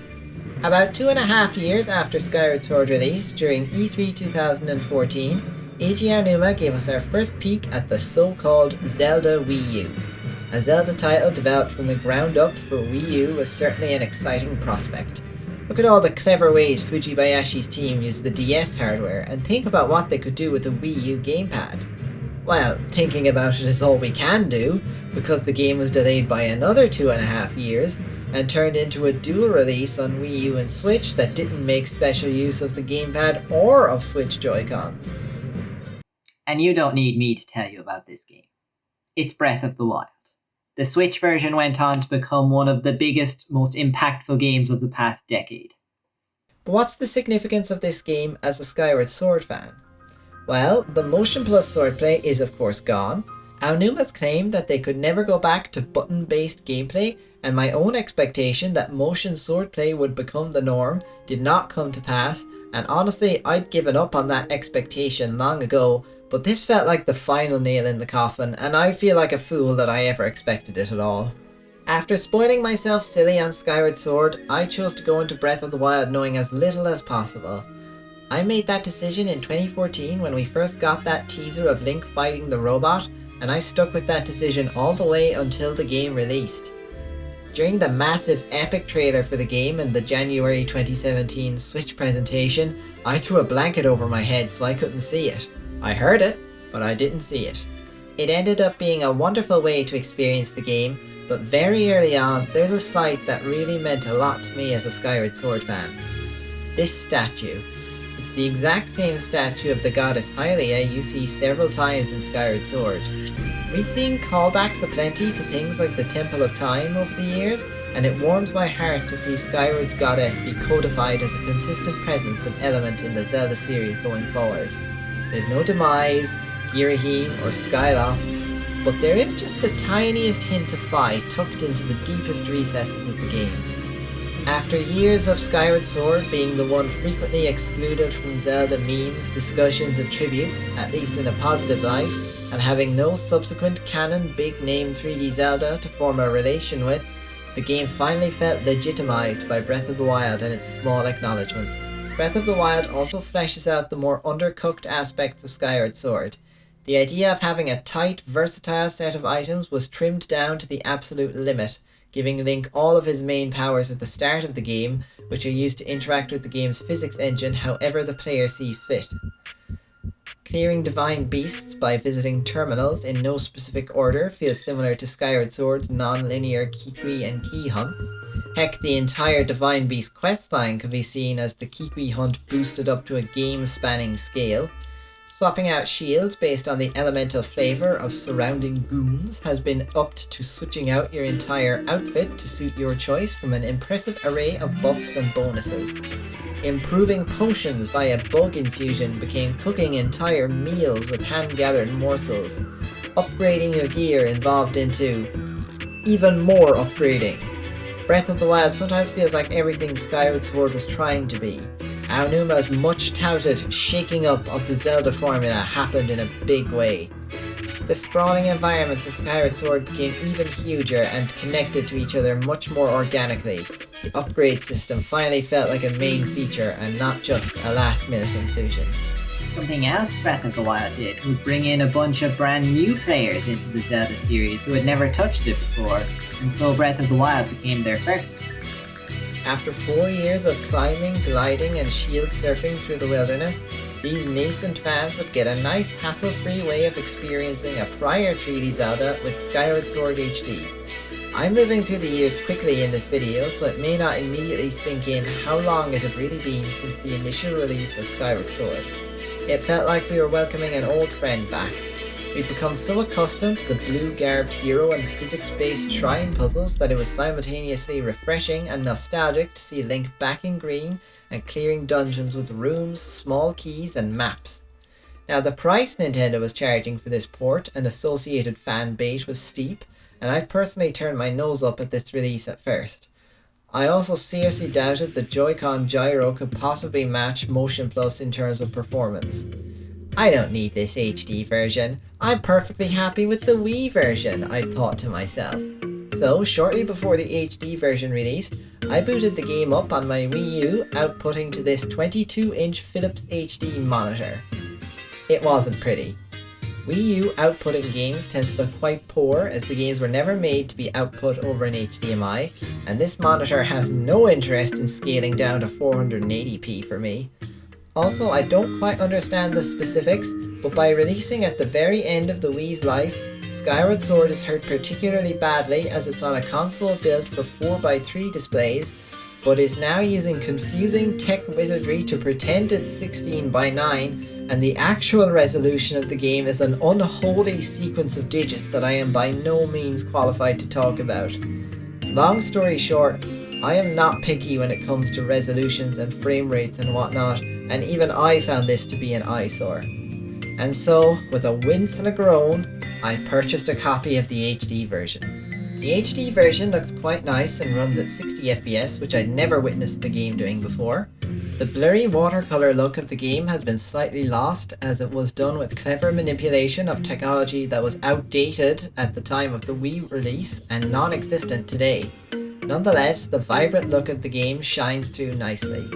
About 2.5 years after Skyward Sword release, during E3 2014, Eiji Aonuma gave us our first peek at the so-called Zelda Wii U. A Zelda title developed from the ground up for Wii U was certainly an exciting prospect. Look at all the clever ways Fujibayashi's team used the DS hardware, and think about what they could do with the Wii U gamepad. Well, thinking about it is all we can do, because the game was delayed by another 2.5 years, and turned into a dual release on Wii U and Switch that didn't make special use of the gamepad or of Switch Joy-Cons. And you don't need me to tell you about this game. It's Breath of the Wild. The Switch version went on to become one of the biggest, most impactful games of the past decade. But what's the significance of this game as a Skyward Sword fan? Well, the motion plus swordplay is of course gone. Aonuma's claimed that they could never go back to button-based gameplay, and my own expectation that motion swordplay would become the norm did not come to pass, and honestly I'd given up on that expectation long ago, but this felt like the final nail in the coffin, and I feel like a fool that I ever expected it at all. After spoiling myself silly on Skyward Sword, I chose to go into Breath of the Wild knowing as little as possible. I made that decision in 2014 when we first got that teaser of Link fighting the robot, and I stuck with that decision all the way until the game released. During the massive epic trailer for the game and the January 2017 Switch presentation, I threw a blanket over my head so I couldn't see it. I heard it, but I didn't see it. It ended up being a wonderful way to experience the game, but very early on, there's a sight that really meant a lot to me as a Skyward Sword fan. This statue. It's the exact same statue of the goddess Hylia you see several times in Skyward Sword. We'd seen callbacks aplenty to things like the Temple of Time over the years, and it warms my heart to see Skyward's goddess be codified as a consistent presence and element in the Zelda series going forward. There's no Demise, Girahim, or Skyloft, but there is just the tiniest hint of Fi tucked into the deepest recesses of the game. After years of Skyward Sword being the one frequently excluded from Zelda memes, discussions and tributes, at least in a positive light, and having no subsequent canon big name 3D Zelda to form a relation with, the game finally felt legitimized by Breath of the Wild and its small acknowledgements. Breath of the Wild also fleshes out the more undercooked aspects of Skyward Sword. The idea of having a tight, versatile set of items was trimmed down to the absolute limit, giving Link all of his main powers at the start of the game, which are used to interact with the game's physics engine however the player see fit. Clearing divine beasts by visiting terminals in no specific order feels similar to Skyward Sword's non-linear Kikwi and Key hunts. Heck, the entire divine beast questline can be seen as the Kikwi hunt boosted up to a game-spanning scale. Swapping out shields based on the elemental flavour of surrounding goons has been upped to switching out your entire outfit to suit your choice from an impressive array of buffs and bonuses. Improving potions via bug infusion became cooking entire meals with hand-gathered morsels. Upgrading your gear evolved into even more upgrading. Breath of the Wild sometimes feels like everything Skyward Sword was trying to be. Aonuma's much touted shaking up of the Zelda formula happened in a big way. The sprawling environments of Skyward Sword became even huger and connected to each other much more organically. The upgrade system finally felt like a main feature and not just a last minute inclusion. Something else Breath of the Wild did was bring in a bunch of brand new players into the Zelda series who had never touched it before, and so Breath of the Wild became their first. After 4 years of climbing, gliding and shield surfing through the wilderness, these nascent fans would get a nice hassle-free way of experiencing a prior 3D Zelda with Skyward Sword HD. I'm moving through the years quickly in this video, so it may not immediately sink in how long it had really been since the initial release of Skyward Sword. It felt like we were welcoming an old friend back. We'd become so accustomed to the blue-garbed hero and physics-based shrine puzzles that it was simultaneously refreshing and nostalgic to see Link back in green and clearing dungeons with rooms, small keys and maps. Now the price Nintendo was charging for this port and associated fan bait was steep, and I personally turned my nose up at this release at first. I also seriously doubted the Joy-Con gyro could possibly match Motion Plus in terms of performance. I don't need this HD version. I'm perfectly happy with the Wii version, I thought to myself. So, shortly before the HD version released, I booted the game up on my Wii U, outputting to this 22-inch Philips HD monitor. It wasn't pretty. Wii U outputting games tends to look quite poor as the games were never made to be output over an HDMI, and this monitor has no interest in scaling down to 480p for me. Also, I don't quite understand the specifics, but by releasing at the very end of the Wii's life, Skyward Sword is hurt particularly badly as it's on a console built for 4x3 displays, but is now using confusing tech wizardry to pretend it's 16:9, and the actual resolution of the game is an unholy sequence of digits that I am by no means qualified to talk about. Long story short, I am not picky when it comes to resolutions and frame rates and whatnot, and even I found this to be an eyesore. And so, with a wince and a groan, I purchased a copy of the HD version. The HD version looks quite nice and runs at 60 FPS, which I'd never witnessed the game doing before. The blurry watercolour look of the game has been slightly lost, as it was done with clever manipulation of technology that was outdated at the time of the Wii release and non-existent today. Nonetheless, the vibrant look of the game shines through nicely.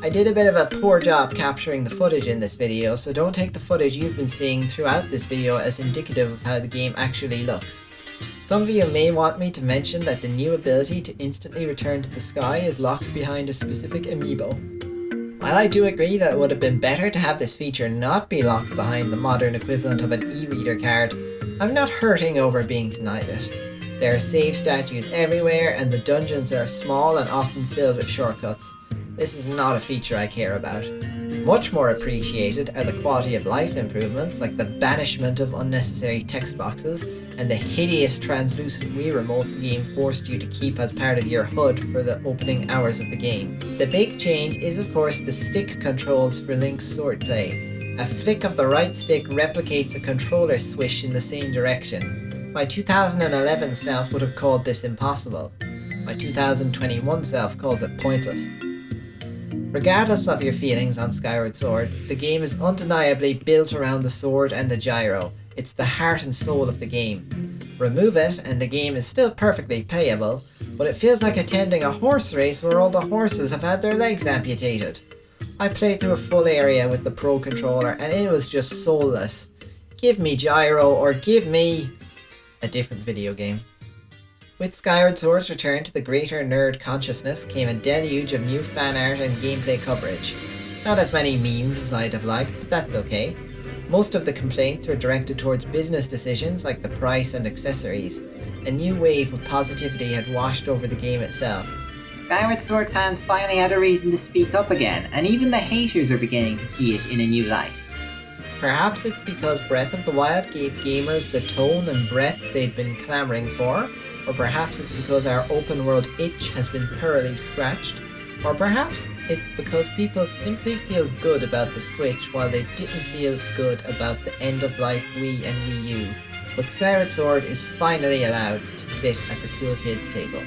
I did a bit of a poor job capturing the footage in this video, so don't take the footage you've been seeing throughout this video as indicative of how the game actually looks. Some of you may want me to mention that the new ability to instantly return to the sky is locked behind a specific amiibo. While I do agree that it would have been better to have this feature not be locked behind the modern equivalent of an e-reader card, I'm not hurting over being denied it. There are save statues everywhere, and the dungeons are small and often filled with shortcuts. This is not a feature I care about. Much more appreciated are the quality of life improvements, like the banishment of unnecessary text boxes and the hideous translucent Wii remote the game forced you to keep as part of your HUD for the opening hours of the game. The big change is of course the stick controls for Link's swordplay. A flick of the right stick replicates a controller swish in the same direction. My 2011 self would have called this impossible. My 2021 self calls it pointless. Regardless of your feelings on Skyward Sword, the game is undeniably built around the sword and the gyro. It's the heart and soul of the game. Remove it and the game is still perfectly playable, but it feels like attending a horse race where all the horses have had their legs amputated. I played through a full area with the Pro Controller and it was just soulless. Give me gyro or give me a different video game. With Skyward Sword's return to the greater nerd consciousness came a deluge of new fan art and gameplay coverage. Not as many memes as I'd have liked, but that's okay. Most of the complaints were directed towards business decisions like the price and accessories. A new wave of positivity had washed over the game itself. Skyward Sword fans finally had a reason to speak up again, and even the haters are beginning to see it in a new light. Perhaps it's because Breath of the Wild gave gamers the tone and breadth they'd been clamouring for, or perhaps it's because our open world itch has been thoroughly scratched, or perhaps it's because people simply feel good about the Switch while they didn't feel good about the end-of-life Wii and Wii U. But Skyward Sword is finally allowed to sit at the cool kids table.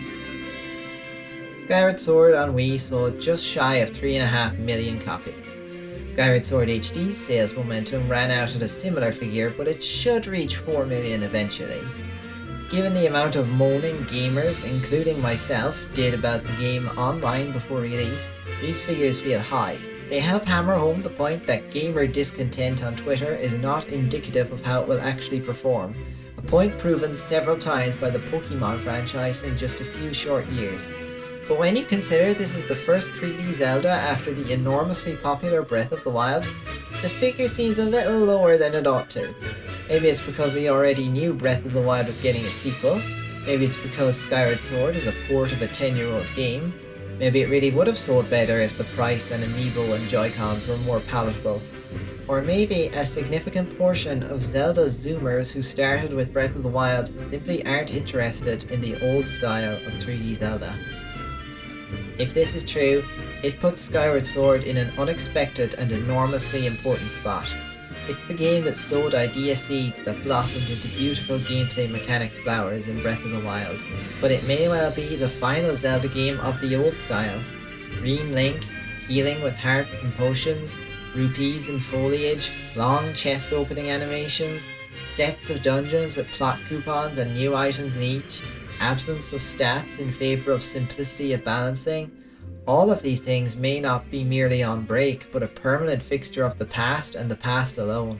Skyward Sword on Wii sold just shy of 3.5 million copies. Skyward Sword HD's sales momentum ran out at a similar figure, but it should reach 4 million eventually. Given the amount of moaning gamers, including myself, did about the game online before release, these figures feel high. They help hammer home the point that gamer discontent on Twitter is not indicative of how it will actually perform, a point proven several times by the Pokemon franchise in just a few short years. But when you consider this is the first 3D Zelda after the enormously popular Breath of the Wild, the figure seems a little lower than it ought to. Maybe it's because we already knew Breath of the Wild was getting a sequel, maybe it's because Skyward Sword is a port of a 10-year-old game, maybe it really would have sold better if the price and amiibo and Joy-Cons were more palatable. Or maybe a significant portion of Zelda's Zoomers who started with Breath of the Wild simply aren't interested in the old style of 3D Zelda. If this is true, it puts Skyward Sword in an unexpected and enormously important spot. It's the game that sowed idea seeds that blossomed into beautiful gameplay mechanic flowers in Breath of the Wild, but it may well be the final Zelda game of the old style. Green Link, healing with hearts and potions, rupees and foliage, long chest opening animations, sets of dungeons with plot coupons and new items in each, absence of stats in favour of simplicity of balancing. All of these things may not be merely on break, but a permanent fixture of the past and the past alone.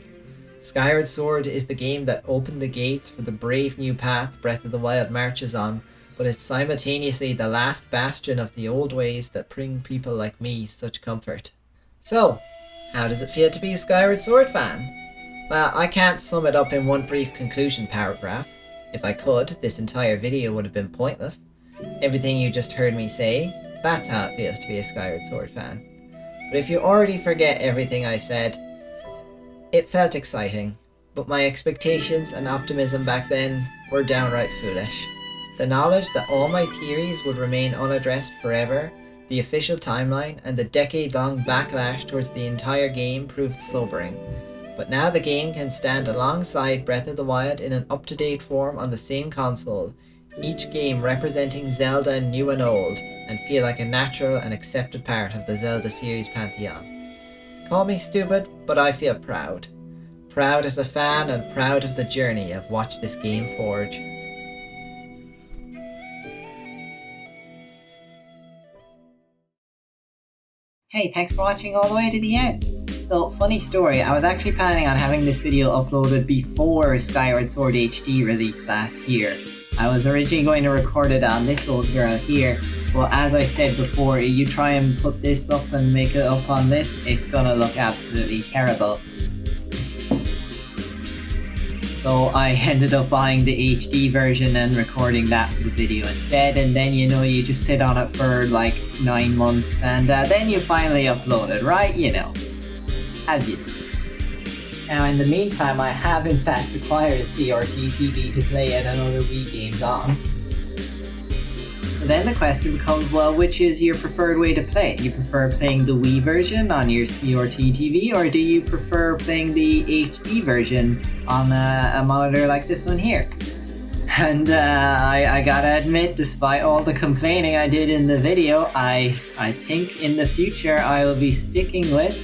Skyward Sword is the game that opened the gates for the brave new path Breath of the Wild marches on, but it's simultaneously the last bastion of the old ways that bring people like me such comfort. So, how does it feel to be a Skyward Sword fan? Well, I can't sum it up in one brief conclusion paragraph. If I could, this entire video would have been pointless. Everything you just heard me say, that's how it feels to be a Skyward Sword fan. But if you already forget everything I said, it felt exciting, but my expectations and optimism back then were downright foolish. The knowledge that all my theories would remain unaddressed forever, the official timeline, and the decade-long backlash towards the entire game proved sobering. But now the game can stand alongside Breath of the Wild in an up-to-date form on the same console, each game representing Zelda new and old, and feel like a natural and accepted part of the Zelda series pantheon. Call me stupid, but I feel proud. Proud as a fan and proud of the journey I've watched this game forge. Hey, thanks for watching all the way to the end. So, funny story, I was actually planning on having this video uploaded before Skyward Sword HD released last year. I was originally going to record it on this old girl here, but as I said before, you try and put this up and make it up on this, it's gonna look absolutely terrible. So I ended up buying the HD version and recording that for the video instead, and then you just sit on it for like 9 months and then you finally upload it, right? As you do. Now in the meantime, I have in fact acquired a CRT TV to play yet another Wii games on. So then the question becomes, well, which is your preferred way to play? Do you prefer playing the Wii version on your CRT TV, or do you prefer playing the HD version on a monitor like this one here? And I gotta admit, despite all the complaining I did in the video, I think in the future I will be sticking with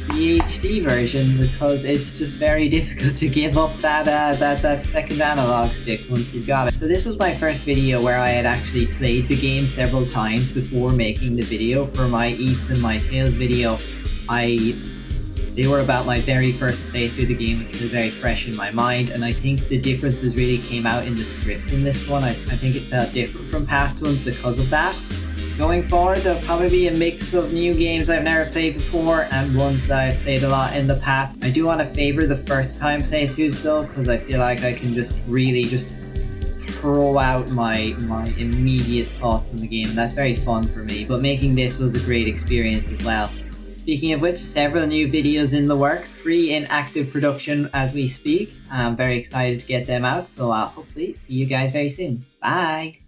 the HD version because it's just very difficult to give up that second analog stick once you've got it. So this was my first video where I had actually played the game several times before making the video. For my East and my Tales video, they were about my very first playthrough. The game was still very fresh in my mind, and I think the differences really came out in the script in this one. I think it felt different from past ones because of that. Going forward, there'll probably be a mix of new games I've never played before and ones that I've played a lot in the past. I do want to favour the first time playthroughs though, because I feel like I can just really throw out my immediate thoughts on the game. That's very fun for me, but making this was a great experience as well. Speaking of which, several new videos in the works, 3 in active production as we speak. I'm very excited to get them out, so I'll hopefully see you guys very soon. Bye!